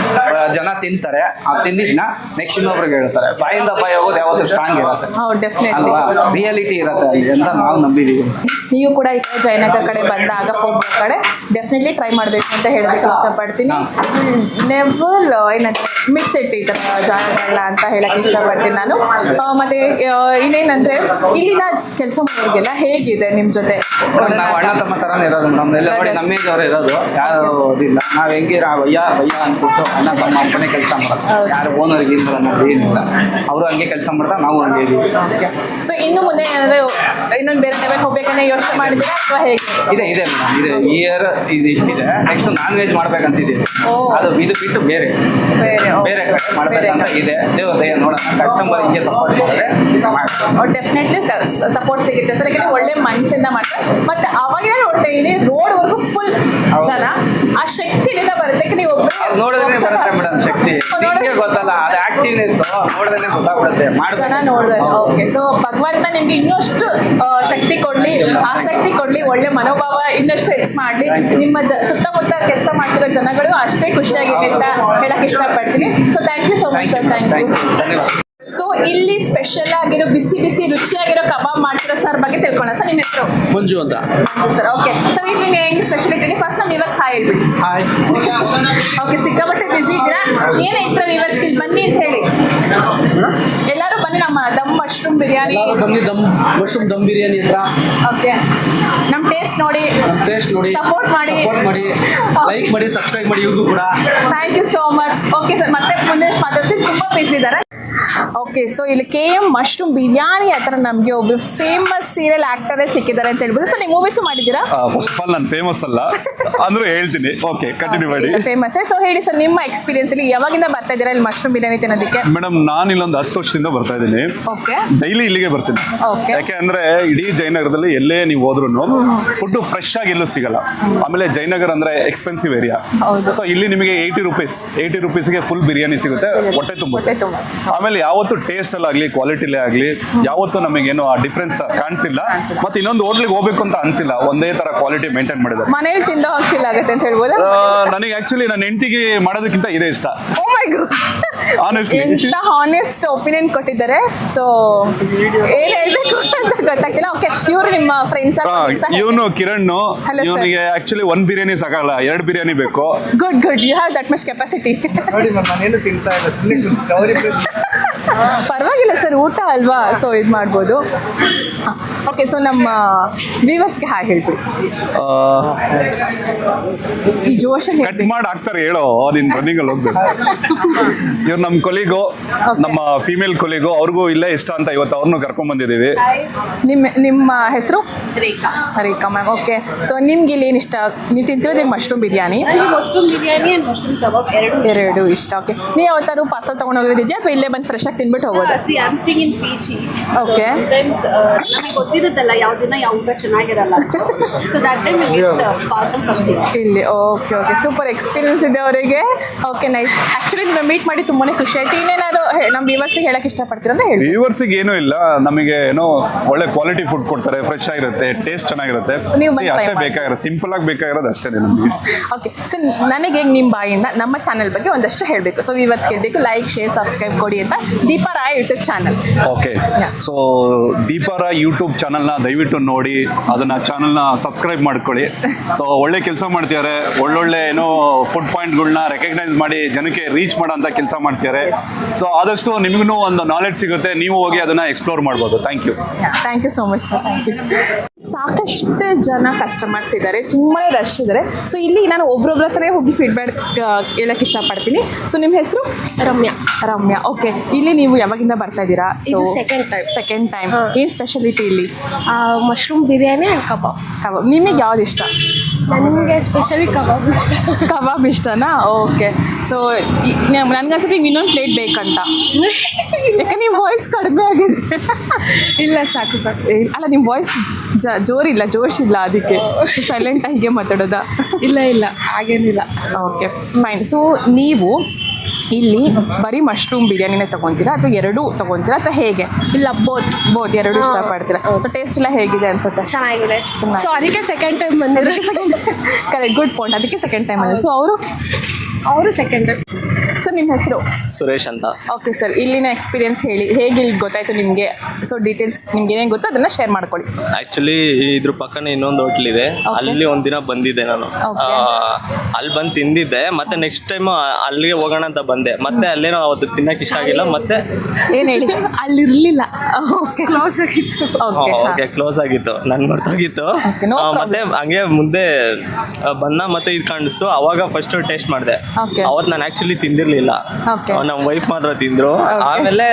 ಜನ ತಿಂತಾರೆ, ಆ ತಿಂದಿದ್ನ ನೆಕ್ಸ್ಟ್ ಇನ್ನೊಬ್ರಿಗೆ ಹೇಳ್ತಾರೆ, ಬಾಯಿಂದ ಬಾಯಿ ಹೋಗೋದು ಯಾವತ್ತೂ ಸ್ಟ್ರಾಂಗ್ ಇರುತ್ತೆ ಅಲ್ವಾ, ರಿಯಾಲಿಟಿ ಇರುತ್ತೆ ಅಲ್ಲಿ ಅಂತ ನಾವು ನಂಬಿದ್ದೀವಿ. ನೀವು ಕೂಡ ಈ ಕಡೆ ಜಯನಗರ ಕಡೆ ಬಂದಾಗ ಫೋರ್ಟ್ ಕಡೆ ಡೆಫಿನೆಟ್ಲಿ ಟ್ರೈ ಮಾಡಬೇಕು ಅಂತ ಹೇಳೋದಕ್ಕೆ ಇಷ್ಟಪಡ್ತೀನಿ. ನೆವರ್ ಏನಂತ ಮಿಸ್ ಇಟ್ ಈ ಥರ ಜಾಗಗಳನ್ನ ಅಂತ ಹೇಳಕ್ಕೆ ಇಷ್ಟಪಡ್ತೀನಿ ನಾನು. ಮತ್ತೆ ಇನ್ನೇನಂದ್ರೆ ಇಲ್ಲಿನ ಕೆಲಸ ಮಾಡೋರಿಗೆಲ್ಲ ಹೇಗಿದೆ ನಿಮ್ಮ ಜೊತೆ? ನಾವು ಅಣ್ಣ ತಮ್ಮ ಥರನೇ ಇರೋದು ಮೇಡಮ್, ಎಲ್ಲ ನೋಡಿ ನಮ್ಮ ಏಜವ್ರು ಇರೋದು, ಯಾರು ಇದಿಲ್ಲ. ನಾವು ಹೆಂಗೆ ಭಯ್ಯ ಅಂದ್ಬಿಟ್ಟು ಅಣ್ಣ ತಮ್ಮ ಅಪ್ಪನೇ ಕೆಲಸ ಮಾಡೋದು, ಯಾರು ಓನರ್ಗೆ ಇಲ್ಲ ಅನ್ನೋದು ಏನಿಲ್ಲ. ಅವರು ಹಂಗೆ ಕೆಲಸ ಮಾಡ್ತಾರೆ, ನಾವು ಹಂಗೆ ಇದ್ದೀವಿ. ಸೊ ಇನ್ನು ಮುಂದೆ ಏನಾದರೂ ಇನ್ನೊಂದು ಬೇರೆ ಲೆವೆಲ್ ಹೋಗ್ಬೇಕಂದ್ರೆ ವರ್ಷ ಮಾಡಿದ್ದೀರಾ ಅಥವಾ ಹೇಗೆ? ಇದೆ ಮೇಡಮ್, ಇದೆ ಇಯರ್ ಇದು ಇಷ್ಟಿದೆ. Next non veg ಮಾಡ್ಬೇಕಂತಿದ್ದೀವಿ. ಅದು ಇದು ಬಿಟ್ಟು ಬೇರೆ ಬೇರೆ ಕಡೆ ಮಾಡ್ಬೇಕಂತ ಇದೆ. ದೇವ್ರ ದಯ ನೋಡೋಣ, ಕಸ್ಟಮರ್ ಹಿಂಗೆ ಸಪೋರ್ಟ್ ಮಾಡಿದ್ರೆ ಮಾಡ್ತೀವಿ. ಡೆಫಿನೆಟ್ಲಿ ಸಪೋರ್ಟ್ ಸಿಗುತ್ತೆ ಸರ್, ಯಾಕಂದ್ರೆ ಒಳ್ಳೆ ಮನಸ್ಸಿಂದ ಮಾಡ್ತಾರೆ. ಮತ್ತೆ ಅವಾಗೇ ನೋಡ್ತಾ ಇಡೀ ರೋಡ್ವರೆಗೂ ಫುಲ್ ಜನ, ಆ ಶಕ್ತಿಯಿಂದ ಬರುತ್ತೆ. ನೀವು ನೋಡಿದ್ರೆ ಬರುತ್ತೆ ಮೇಡಮ್ ಶಕ್ತಿ, ನಿಮಗೆ ಗೊತ್ತಲ್ಲ, ಅದು ಆಕ್ಟಿವ್ನೆಸ್ ನೋಡಿದ್ರೆ ಗೊತ್ತಾಗ್ಬಿಡುತ್ತೆ. ಜನ ನೋಡಿದ್ರೆ ಓಕೆ. ಸೊ ಭಗವಂತ ನಿಮ್ಗೆ ಇನ್ನಷ್ಟು ಶಕ್ತಿ ಕೊಡ್ಲಿ, ಆಸಕ್ತಿ ಕೊಡ್ಲಿ, ಒಳ್ಳೆ ಮನೋಭಾವ ಇನ್ನಷ್ಟು ಹೆಚ್ಚು ಮಾಡ್ಲಿ. ನಿಮ್ಮ ಸುತ್ತಮುತ್ತ ಕೆಲಸ ಮಾಡ್ತಿರೋ ಜನಗಳು ಅಷ್ಟೇ ಖುಷಿಯಾಗಿದೆ ಅಂತ ಹೇಳಕ್ ಇಷ್ಟಪಡ್ತೀನಿ. So thank you so much sir, thank you. ಧನ್ಯವಾದ. ಸೊ ಇಲ್ಲಿ ಸ್ಪೆಷಲ್ ಆಗಿರೋ ಬಿಸಿ ಬಿಸಿ ರುಚಿಯಾಗಿರೋ ಕಬಾಬ್ ಮಾಡ್ತಿರೋ ಸರ್ ಬಗ್ಗೆ ತಿಳ್ಕೊಳ್ಳೋಣ ಸರ್. ನಿಮ್ಮ ಹೆಸರು? ಮಂಜು ಅಂತ. ಸರ್ ಓಕೆ ಸರ್, ಇಲ್ಲಿ ಹೆಂಗ್ ಸ್ಪೆಷಾಲಿಟಿ ಫಸ್ಟ್ ನಮ್ಮ ವ್ಯೂವರ್ಸ್ ಹಾಯ್ ಹೇಳ್ಬಿಡಿ. ಹಾಯ್. ಓಕೆ, ಸಿಕ್ಕಾಪಟ್ಟೆ ಬಿಸಿ ಇದ್ದೀರಾ, ಏನ್ ಎಕ್ಸ್ಟ್ರಾ ವ್ಯೂವರ್ಸ್ ಇಲ್ಲಿ ಬನ್ನಿ ಅಂತ ಹೇಳಿ. ಎಲ್ಲರೂ ಬನ್ನಿ, ನಮ್ಮ ದಮ್ ಮಶ್ರೂಮ್ ಬಿರಿಯಾನಿ. ಎಲ್ಲರೂ ಬನ್ನಿ, ಮಶ್ರೂಮ್ ದಮ್ ಬಿರಿಯಾನಿ ಹತ್ರ. ಓಕೆ, ನಮ್ಮ ಟೇಸ್ಟ್ ನೋಡಿ, ಟೇಸ್ಟ್ ನೋಡಿ, ಸಪೋರ್ಟ್ ಮಾಡಿ, ಲೈಕ್ ಮಾಡಿ, ಸಬ್ಸ್ಕ್ರೈಬ್ ಮಾಡಿ ಇವ್ರಿಗೂ ಕೂಡ. Thank you so much. Okay sir, ಮತ್ತೆ ಮುಂದೆ ಮಾತಾಡ್ತೀನಿ, ತುಂಬಾ ಬಿಸಿ ಇದ್ದಾರೆ. ಓಕೆ, ಸೊ ಇಲ್ಲಿ KM ಮಶ್ರೂಮ್ ಬಿರಿಯಾನಿ ಹತ್ರ ನಮಗೆ ಒಬ್ರು ಫೇಮಸ್ ಸೀರಿಯಲ್ ಆಕ್ಟರೇ ಸಿಕ್ಕಿದ್ದಾರೆ ಅಂತ ಹೇಳ್ಬೋದು. ಸರ್ ನೀವು ಮೂವೀಸು ಮಾಡಿದ್ದೀರಾ? ಫಸ್ಟ್ ಆಫ್ ಆಲ್ ನಾನು ಫೇಮಸ್ ಅಲ್ಲ ಅಂದ್ರೆ ಹೇಳ್ತೀನಿ. ಓಕೆ, ಕಂಟಿನ್ಯೂ ಮಾಡಿ. ಫೇಮಸ್. ಸೊ ಹೇಳಿ ಸರ್, ನಿಮ್ಮ ಎಕ್ಸ್ಪೀರಿಯನ್ಸ್ ಅಲ್ಲಿ ಯಾವಾಗಿಂದ ಬರ್ತಾ ಇದ್ದೀರಾ ಇಲ್ಲಿ ಮಶ್ರೂಮ್ ಬಿರಿಯಾನಿ ತಿನ್ನೋದಕ್ಕೆ? ಮೇಡಮ್, ನಾನು ಇಲ್ಲೊಂದು 10 ವರ್ಷದಿಂದ ಬರ್ತಾ ಇದ್ದೀನಿ. ಓಕೆ, ಡೈಲಿ ಇಲ್ಲಿಗೆ ಬರ್ತೀನಿ. ಓಕೆ. ಯಾಕೆ ಅಂದ್ರೆ ಇಡೀ ಜಯನಗರದಲ್ಲಿ ಎಲ್ಲೇ ನೀವು ಹೋದ್ರು ಫುಡ್ ಫ್ರೆಶ್ ಆಗಿ ಎಲ್ಲೂ ಸಿಗಲ್ಲ. ಆಮೇಲೆ ಜಯನಗರ ಅಂದ್ರೆ ಎಕ್ಸ್ಪೆನ್ಸಿವ್ ಏರಿಯಾ. ಹೌದು. ಸೊ ಇಲ್ಲಿ ನಿಮಗೆ 80 ರುಪೀಸ್ಗೆ ಫುಲ್ ಬಿರಿಯಾನಿ ಸಿಗುತ್ತೆ, ಹೊಟ್ಟೆ ತುಂಬುತ್ತೆ. ಆಮೇಲೆ ಯಾವತ್ತು ಟೇಸ್ಟ್ ಅಲ್ಲಿ ಆಗ್ಲಿ, ಕ್ವಾಲಿಟಿಲೇ ಆಗ್ಲಿ, ಯಾವತ್ತು ನಮಗೇನು ಆ ಡಿಫ್ರೆನ್ಸ್ ಕಾಣಿಸಿಲ್ಲ. ಮತ್ತೆ ಇನ್ನೊಂದು ಹೋಟ್ಲಿಗೆ ಹೋಗ್ಬೇಕು ಅಂತ ಅನ್ಸಿಲ್ಲ, ಒಂದೇ ತರ ಕ್ವಾಲಿಟಿ ಮೇಂಟೈನ್ ಮಾಡಿದ್ದಾರೆ. ಮನೇಲಿ ತಿಂದ ಫೀಲ್ ಆಗುತ್ತೆ ಅಂತ ಹೇಳ್ಬೋದು. ನನಗೆ ಆಕ್ಚುಲಿ ನನ್ನ ಹೆಂಡತಿಗೆ ಮಾಡೋದಕ್ಕಿಂತ ಇದೇ ಇಷ್ಟ. ಓ ಮೈ ಗಾಡ್, ಆನೆಸ್ಟ್ಲಿ ಎಂತ ಹಾನೆಸ್ಟ್ ಒಪಿನಿಯನ್ ಕೊಟ್ಟಿದ್ದಾರೆ. ಸೊ ಏನ್ ಹೇಳ್ಬೇಕು ಅಂತ ಗೊತ್ತಾಗಿಲ್ಲ. ಓಕೆ, ಇವರು ನಿಮ್ಮ ಫ್ರೆಂಡ್ಸ್? ಇವನು ಕಿರಣ್, Hello, sir. ಇವನಿಗೆ ಆಕ್ಚುಲಿ 1 ಬಿರಿಯಾನಿ ಸಾಕಲ್ಲ, 2 ಬಿರಿಯಾನಿ ಬೇಕು. Good good, you have that much capacity. ನೋಡಿ ಮ್ಯಾಮ್, ನಾನೇನು ತಿಂತಾ ಇಲ್ಲ, ಸುಮ್ಮನೆ ಪರವಾಗಿಲ್ಲ ಸರ್, ಊಟ ಅಲ್ವಾ, ಸೊ ಇದು ಮಾಡ್ಬೋದು. ಓಕೆ, ಸೊ ನಮ್ಮ ವ್ಯೂವರ್ಸ್ಗೆ ಹಾಯ್ ಹೇಳ್ಬಿಡಿ. ಈ ಜೋಶಲ್ಲಿ ಕಟ್ ಮಾಡಿ ಹಾಕ್ತಾರೆ, ಹೇಳೋ ನಿನ್ ರನ್ನಿಂಗ್ ಅಲ್ಲಿ ಹೋಗ್ಬೇಕು. ಇವ್ರು ನಮ್ಮ ಕೊಲಿಗೋ, ನಮ್ಮ ಫೀಮೇಲ್ ಕೊಲಿಗೋ, ಅವ್ರಿಗೂ ಇಲ್ಲೇ ಇಷ್ಟ ಅಂತ ಇವತ್ತು ಅವ್ರನ್ನೂ ಕರ್ಕೊಂಡ್ ಬಂದಿದ್ದೀವಿ. ನಿಮ್ಮ ಹೆಸರು? ರೇಖಾ. ರೇಖಾ ಮ್ಯಾಮ್. ಓಕೆ, ಸೊ ನಿಮ್ಗೆ ಇಲ್ಲಿ ಏನು ಇಷ್ಟ? ನೀವು ತಿಂತಿರೋದು ಮಶ್ರೂಮ್ ಬಿರಿಯಾನಿ? ನನಗೆ mushroom biryani and mushroom kebab ಎರಡು ಇಷ್ಟ. ಓಕೆ, ನೀವು ಯಾವತ್ತಾರು ಪಾರ್ಸಲ್ ತೊಗೊಂಡು ಹೋಗಿರೋದಿದೆಯಾ ಅಥವಾ ಇಲ್ಲೇ ಬಂದು ಫ್ರೆಶ್ ಆಗಿ ತಿನ್ಬಿಟ್ಟು ಹೋಗೋದು? C I am staying in PG. Okay. Times ನಮಗೆ ಗೊತ್ತಿರುತ್ತಲ್ಲ ಯಾವ ದಿನ ಯಾವ ಊಟ ಚೆನ್ನಾಗಿರಲ್ಲ, so that time we get parcel from here. ಇಲ್ಲಿ ಓಕೆ ಓಕೆ, ಸೂಪರ್ ಎಕ್ಸ್ಪೀರಿಯನ್ಸ್ ಇದೆ ಅವರಿಗೆ. Okay, nice. ಆ್ಯಕ್ಚುಲಿ ನೀವು ಮೀಟ್ ಮಾಡಿ ತುಂಬಾನೇ ಖುಷಿ ಆಯ್ತು. ಇನ್ನೇನಾದ್ರು ನಮ್ಮ ವ್ಯೂವರ್ಸಿಗೆ ಹೇಳಕ್ಕೆ ಇಷ್ಟಪಡ್ತೀರಾ ಅಂತ ಹೇಳಿ. ವ್ಯೂವರ್ಸಿಗೆ ಏನೂ ಇಲ್ಲ, ನಮಗೆ ಏನೋ ಒಳ್ಳೆ ಕ್ವಾಲಿಟಿ ಫುಡ್ ಕೊಡ್ತಾರೆ, ಫ್ರೆಶ್ ಆಗಿರುತ್ತೆ, ಟೇಸ್ಟ್ ಚೆನ್ನಾಗಿರುತ್ತೆ. So, ನೀವು ಬಂದು ಅಷ್ಟೇ try ಮಾಡಿ. ಬೇಕಾಗಿರೋದು, ಸಿಂಪಲ್ ಆಗಿ ಬೇಕಾಗಿರೋದು ಅಷ್ಟೇ ನಮಗೆ. ಓಕೆ, ಸೊ ನನಗೆ ನಿಮ್ಮ ಬಾಯಿಂದ ನಮ್ಮ ಚಾನಲ್ ಬಗ್ಗೆ ಒಂದಷ್ಟು ಹೇಳಬೇಕು. ಸೊ ವ್ಯೂವರ್ಸ್ ಹೇಳಬೇಕು, ಲೈಕ್, ಶೇರ್, ಸಬ್ಸ್ಕ್ರೈಬ್ ಕೊಡಿ ಅಂತ. Deepa Roy YouTube channel. Okay, so ದೀಪಾರ ಯೂಟ್ಯೂಬ್ ಚಾನಲ್ನ ದಯವಿಟ್ಟು ನೋಡಿ, ಅದನ್ನ ಚಾನಲ್ನ ಸಬ್ಸ್ಕ್ರೈಬ್ ಮಾಡ್ಕೊಳ್ಳಿ. ಸೊ ಒಳ್ಳೆ ಕೆಲಸ ಮಾಡ್ತಿದ್ದಾರೆ, ಒಳ್ಳೊಳ್ಳೆ ಏನೋ ಫುಡ್ ಪಾಯಿಂಟ್ಗಳನ್ನ ರೆಕಗ್ನೈಸ್ ಮಾಡಿ ಜನಕ್ಕೆ ರೀಚ್ ಮಾಡೋಂಥ ಕೆಲಸ ಮಾಡ್ತಿದ್ದಾರೆ. ಸೊ ಆದಷ್ಟು ನಿಮಗೂ ಒಂದು ನಾಲೆಡ್ಜ್ ಸಿಗುತ್ತೆ, ನೀವು ಹೋಗಿ ಅದನ್ನ ಎಕ್ಸ್ಪ್ಲೋರ್ ಮಾಡ್ಬೋದು. Thank you. Thank you so much sir, thank you. ಸಾಕಷ್ಟು ಜನ ಕಸ್ಟಮರ್ಸ್ ಇದ್ದಾರೆ, ತುಂಬಾ ರಶ್ ಇದ್ದಾರೆ. ಸೊ ಇಲ್ಲಿ ನಾನು ಒಬ್ರೊಬ್ರ ಹತ್ರನೇ ಹೋಗಿ ಫೀಡ್ಬ್ಯಾಕ್ ಹೇಳಕ್ಕೆ ಇಷ್ಟಪಡ್ತೀನಿ. ಸೊ ನಿಮ್ಮ ಹೆಸರು? ರಮ್ಯಾ. ರಮ್ಯಾ. ಓಕೆ, ಇಲ್ಲಿ ನೀವು ಯಾವಾಗಿಂದ ಬರ್ತಾ ಇದ್ದೀರಾ? ಇದು second time. Second time. ಏನು ಸ್ಪೆಷಾಲಿಟಿ ಇಲ್ಲಿ? ಮಶ್ರೂಮ್ ಬಿರಿಯಾನಿ ಆ್ಯಂಡ್ ಕಬಾಬ್. ಕಬಾಬ್. ನಿಮಗೆ ಯಾವ್ದು ಇಷ್ಟ? ನನಗೆ ಸ್ಪೆಷಲಿ ಕಬಾಬ್. ಕಬಾಬ್ ಇಷ್ಟನಾ? ಓಕೆ, ಸೊ ನನಗನ್ಸುತ್ತೆ ಈಗ ಇನ್ನೊಂದು ಪ್ಲೇಟ್ ಬೇಕಂತ. ಯಾಕೆ ನಿಮ್ಮ ವಾಯ್ಸ್ ಕಡಿಮೆ ಆಗಿದೆ? ಇಲ್ಲ, ಸಾಕು ಸಾಕು. ಅಲ್ಲ, ನಿಮ್ಮ ವಾಯ್ಸ್ ಜೋರಿಲ್ಲ, ಜೋಶಿಲ್ಲ, ಅದಕ್ಕೆ ಸೈಲೆಂಟ್ ಹೀಗೆ ಮಾತಾಡೋದಾ? ಇಲ್ಲ ಇಲ್ಲ, ಹಾಗೇನಿಲ್ಲ. Okay, fine. ಸೊ ನೀವು ಇಲ್ಲಿ ಬರೀ ಮಶ್ರೂಮ್ ಬಿರಿಯಾನಿನೇ ತೊಗೊತೀರಾ ಅಥವಾ ಎರಡೂ ತೊಗೊತೀರಾ ಅಥವಾ ಹೇಗೆ? ಇಲ್ಲ, ಬೋತ್ ಎರಡು ಇಷ್ಟಪಡ್ತೀರಾ? ಸೊ ಟೇಸ್ಟ್ ಎಲ್ಲ ಹೇಗಿದೆ ಅನ್ಸುತ್ತೆ? ಚೆನ್ನಾಗಿದೆ. ಚೆನ್ನಾಗಿದೆ. ಸೊ ಅದಕ್ಕೆ ಸೆಕೆಂಡ್ ಟೈಮ್ ಬಂದಿದ್ರು. Correct, good point. ಅದಕ್ಕೆ ಸೆಕೆಂಡ್ ಟೈಮ್ ಅಂದರೆ. ಸೊ ಅವರು ಸೆಕೆಂಡ್ ಟೈಮ್. ಸರ್ ನಿಮ್ಮ ಹೆಸರು? ಸುರೇಶ್ ಅಂತ. ಓಕೆ ಸರ್, ಇಲ್ಲಿನ ಎಕ್ಸ್ಪೀರಿಯನ್ಸ್ ಹೇಳಿ, ಹೇಗೆ ಇಲ್ಲಿ ಗೊತ್ತಾಯ್ತು ನಿಮಗೆ? ಸೊ ಡೀಟೇಲ್ಸ್ ನಿಮ್ಗೆ ಏನೇನು ಗೊತ್ತೋ ಅದನ್ನು ಶೇರ್ ಮಾಡ್ಕೊಳ್ಳಿ. ಆ್ಯಕ್ಚುಲಿ ಇದ್ರ ಪಕ್ಕನೇ ಇನ್ನೊಂದು ಹೋಟ್ಲ್ ಇದೆ, ಅಲ್ಲಿ ಒಂದಿನ ಬಂದಿದ್ದೆ ನಾನು. Okay. ಅಲ್ಲಿ ಬಂದು ತಿಂದಿದ್ದೆ, ಮತ್ತೆ ನೆಕ್ಸ್ಟ್ ಟೈಮ್ ಅಲ್ಲಿಗೆ ಹೋಗೋಣ ಅಂತ ಬಂದೆ. ಮತ್ತೆ ಅಲ್ಲೇನೋ ಅವತ್ತು ತಿನ್ನಕ್ಕೆ ಇಷ್ಟ ಆಗಿಲ್ಲ, ಮತ್ತೆ ಏನು ಹೇಳಿ? ಅಲ್ಲಿರಲಿಲ್ಲ, ಓಕೆ, ಕ್ಲೋಸ್ ಆಗಿತ್ತು. ಓಕೆ, ಕ್ಲೋಸ್ ಆಗಿತ್ತು, ನನ್ಗೆ ಗೊತ್ತಾಗಿತ್ತು. Okay, no problem. ಮತ್ತೆ ಹಂಗೆ ಮುಂದೆ ಬನ್ನ ಮತ್ತೆ ಇದು ಕಾಣಿಸ್ತು, ಅವಾಗ ಫಸ್ಟ್ ಟೇಸ್ಟ್ ಮಾಡಿದೆ. Okay. ಅವತ್ತು ನಾನು ಆ್ಯಕ್ಚುಲಿ ತಿಂದಿರಲಿಲ್ಲ. ತಿಂದಿಲ್ಲ, Okay. ನಮ್ಮ ವೈಫ್ ಮಾತ್ರ ತಿಂದ್ರು. ಆಮೇಲೆ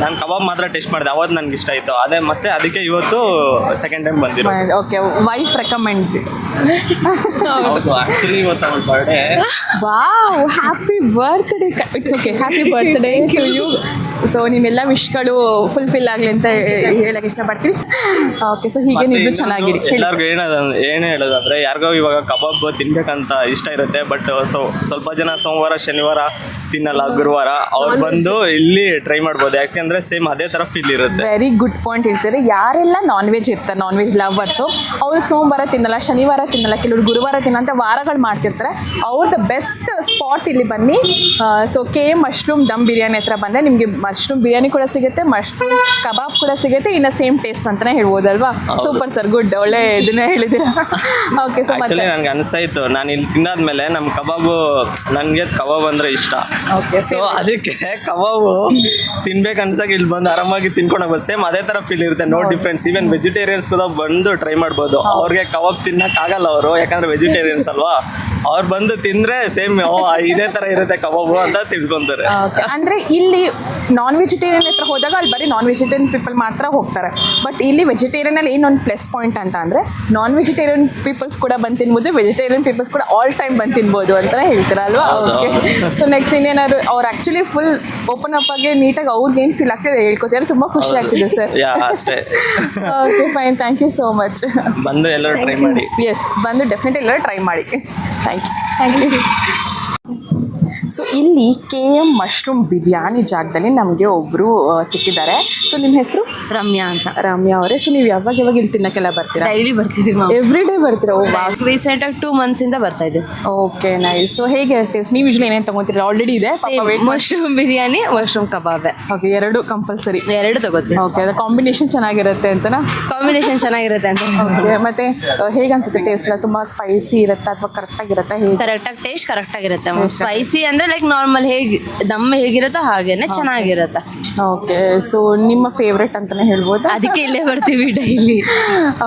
ನಾನು ಕಬಾಬ್ ಮಾತ್ರ ಟೇಸ್ಟ್ ಮಾಡಿದೆ, ಅವತ್ತು ನನ್ಗೆ ಇಷ್ಟ ಆಯ್ತು. ಅದೇ ಮತ್ತೆ ಅದಕ್ಕೆ ಇವತ್ತು ಸೆಕೆಂಡ್ ಟೈಮ್ ಬಂದಿರೋ. Okay, wife recommend. ಹೌದು, ಆಕ್ಚುಲಿ ಇವತ್ತು ಅವಳ birthday. Wow, happy birthday. It's okay, happy birthday to you. So ನಿಮ್ಮೆಲ್ಲ ವಿಶ್ಗಳು ಫುಲ್ಫಿಲ್ ಆಗಲಿ ಅಂತ ಹೇಳಕ್ಕೆ ಇಷ್ಟಪಡ್ತೀನಿ. ಓಕೆ, ಸೊ ಹೀಗೆ ನೀವು ಚೆನ್ನಾಗಿರಿ. ಎಲ್ಲರಿಗೂ ಏನು ಹೇಳೋದಂದ್ರೆ, ಯಾರಿಗೋ ಇವಾಗ ಕಬಾಬ್ ತಿನ್ಬೇಕಂತ ಇಷ್ಟ ಇರುತ್ತೆ, ಬಟ್ ಸ್ವಲ್ಪ ಜನ ಸೋಮವಾರ ಶನಿವಾರ ತಿನ್ನಲ್ಲ, ಗುರುವಾರ ಅವ್ರು ಬಂದು ಇಲ್ಲಿ ಟ್ರೈ ಮಾಡ್ಬೋದು. ಯಾಕೆಂದ್ರೆ ಸೇಮ್ ಅದೇ ಥರ ಫೀಲ್ ಇರುತ್ತೆ. ವೆರಿ ಗುಡ್ ಪಾಯಿಂಟ್ ಹೇಳ್ತಾರೆ. ಯಾರೆಲ್ಲ ನಾನ್ ವೆಜ್ ಇರ್ತಾರೆ, ನಾನ್ ವೆಜ್ ಲವರ್ಸು, ಅವರು ಸೋಮವಾರ ತಿನ್ನಲ್ಲ, ಶನಿವಾರ ತಿನ್ನಲ್ಲ, ಕೆಲವರು ಗುರುವಾರ ತಿನ್ನಂತ ವಾರಗಳು ಮಾಡ್ತಿರ್ತಾರೆ. ಅವ್ರದ್ದು ಬೆಸ್ಟ್ ಸ್ಪಾಟ್ ಇಲ್ಲಿ ಬನ್ನಿ. So KM mushroom dum biryani ಹತ್ರ ಬಂದರೆ ನಿಮಗೆ ಮಶ್ರೂಮ್ ಬಿರಿಯಾನಿ ಕೂಡ ಸಿಗುತ್ತೆ, ಮಶ್ರೂಮ್ ಕಬಾಬ್ ಕೂಡ ಸಿಗುತ್ತೆ, ಇನ್ನು ಸೇಮ್ ಟೇಸ್ಟ್ ಅಂತಲೇ ಹೇಳ್ಬೋದಲ್ವಾ? ಸೂಪರ್ ಸರ್, ಗುಡ್, ಒಳ್ಳೆ ಇದನ್ನೇ ಹೇಳಿದ್ದೀರಾ. ಓಕೆ, ಸೊ ಆಕ್ಚುಲಿ ನನಗೆ ಅನಿಸ್ತಾ ಇತ್ತು, ನಾನು ಇಲ್ಲಿ ತಿಂದಾದ್ಮೇಲೆ ನಮ್ಮ ನನಗೆ ಕಬಾಬ್ ಅಂದರೆ ಇಷ್ಟ. ಓಕೆ, ಸೊ ಅದಕ್ಕೆ ಕಬಾಬು ತಿನ್ಬೇಕು ಅನ್ಸಾಗ ಇಲ್ಲಿ ಬಂದು ಆರಾಮಾಗಿ ತಿನ್ಕೊಂಡು ಹೋಗ್ಬೋದು. ಸೇಮ್ ಅದೇ ಥರ ಫೀಲ್ ಇರುತ್ತೆ, ನೋ ಡಿಫ್ರೆನ್ಸ್. ಈವನ್ ವೆಜಿಟೇರಿಯನ್ಸ್ ಕೂಡ ಬಂದು ಟ್ರೈ ಮಾಡ್ಬೋದು. ಅವ್ರಿಗೆ ಕಬಾಬ್ ತಿನ್ನಕ್ಕಾಗಲ್ಲ ಅವರು, ಯಾಕಂದ್ರೆ ವೆಜಿಟೇರಿಯನ್ಸ್ ಅಲ್ವಾ. ಅವ್ರು ಬಂದು ತಿಂದರೆ ಸೇಮ್ ಇದೇ ಥರ ಇರುತ್ತೆ ಕಬಾಬು ಅಂತ ತಿಳ್ಕೊತಾರೆ. ಅಂದರೆ ಇಲ್ಲಿ ನಾನ್ ವೆಜಿಟೇರಿಯನ್ ಹತ್ರ ಹೋದಾಗ ಅಲ್ಲಿ ಬರೀ ನಾನ್ ವೆಜಿಟೇರಿಯನ್ ಪೀಪಲ್ ಮಾತ್ರ ಹೋಗ್ತಾರೆ. ಬಟ್ ಇಲ್ಲಿ ವೆಜಿಟೇರಿಯನಲ್ಲಿ ಏನೊಂದು ಪ್ಲಸ್ ಪಾಯಿಂಟ್ ಅಂತ ಅಂದರೆ ನಾನ್ ವೆಜಿಟೇರಿಯನ್ ಪೀಪಲ್ಸ್ ಕೂಡ ಬಂದು ತಿನ್ಬೋದು, ವೆಜಿಟೇರಿಯನ್ ಪೀಪಲ್ಸ್ ಕೂಡ ಆಲ್ ಟೈಮ್ ಬಂದು ತಿನ್ಬೋದು ಅಂತಲೇ ಹೇಳ್ತಾರಲ್ವಾ? ಓಕೆ, ಸೊ ನೆಕ್ಸ್ಟ್ ಇನ್ನೇನಾದ್ರು ಅವ್ರು ಆ್ಯಕ್ಚುಲಿ ಫುಲ್ ಓಪನ್ ಅಪ್ ಆಗಿ ನೀಟಾಗಿ ಅವ್ರಿಗೆ ಏನು ಫೀಲ್ ಆಗ್ತಿದೆ ಹೇಳ್ಕೊತಾರೆ. ತುಂಬ ಖುಷಿ ಆಗ್ತಿದೆ ಸರ್. ಅಷ್ಟೇ. Okay, fine, thank you so much. ಬಂದು ಎಲ್ಲರೂ ಟ್ರೈ ಮಾಡಿ. ಎಸ್, ಬಂದು ಡೆಫಿನೆಟ್ ಎಲ್ಲರೂ ಟ್ರೈ ಮಾಡಿ. Thank you. ಸೊ ಇಲ್ಲಿ KM ಮಶ್ರೂಮ್ ಬಿರಿಯಾನಿ ಜಾಗದಲ್ಲಿ ನಮಗೆ ಒಬ್ಬರು ಸಿಕ್ಕಿದ್ದಾರೆ. ಸೊ ನಿಮ್ಮ ಹೆಸರು? ರಮ್ಯಾ ಅಂತ. ರಮ್ಯಾ ಅವರೇ. ಸೊ ನೀವು ಯಾವಾಗ ಇಲ್ಲಿ ತಿನ್ನಕ್ಕೆಲ್ಲ ಬರ್ತೀರಾ? ಡೈಲಿ ಬರ್ತೀವಿ. ಎವ್ರಿ ಡೇ ಬರ್ತೀರಾ? ರೀಸೆಂಟಾಗಿ 2 months ಬರ್ತಾ ಇದೆ. Okay, nice. ಸೊ ಹೇಗೆ ಟೇಸ್ಟ್? ನೀವು ಯೂಶ್ವಲಿ ಏನೇನು ತೊಗೊತೀರಾ? ಆಲ್ರೆಡಿ ಇದೆ mushroom biryani, mushroom kebab. Okay, ಎರಡು ಕಂಪಲ್ಸರಿ? ಎರಡು ತಗೋತೀವಿ. ಓಕೆ, ಅದು ಕಾಂಬಿನೇಷನ್ ಚೆನ್ನಾಗಿರುತ್ತೆ ಅಂತನಾ? ಕಾಂಬಿನೇಷನ್ ಚೆನ್ನಾಗಿರುತ್ತೆ ಅಂತ. ಓಕೆ, ಮತ್ತೆ ಹೇಗೆ ಅನ್ಸುತ್ತೆ ಟೇಸ್ಟ್? ಎಲ್ಲ ತುಂಬ ಸ್ಪೈಸಿ ಇರುತ್ತಾ ಅಥವಾ ಕರೆಕ್ಟಾಗಿರುತ್ತಾ? ಹೇಗೆ? ಕರೆಕ್ಟಾಗಿ ಟೇಸ್ಟ್ ಕರೆಕ್ಟಾಗಿರುತ್ತೆ. ಸ್ಪೈಸಿ ಅಂದರೆ ಲೈಕ್ ನಾರ್ಮಲ್ ದಮ್ ಹೇಗಿರುತ್ತೋ ಹಾಗೇನೆ ಚೆನ್ನಾಗಿರುತ್ತೆ. ಓಕೆ, ಸೊ ನಿಮ್ಮ ಫೇವ್ರೆಟ್ ಅಂತಾನೆ ಹೇಳ್ಬೋದು. ಅದಕ್ಕೆ ಇಲ್ಲೇ ಬರ್ತೀವಿ ಡೈಲಿ.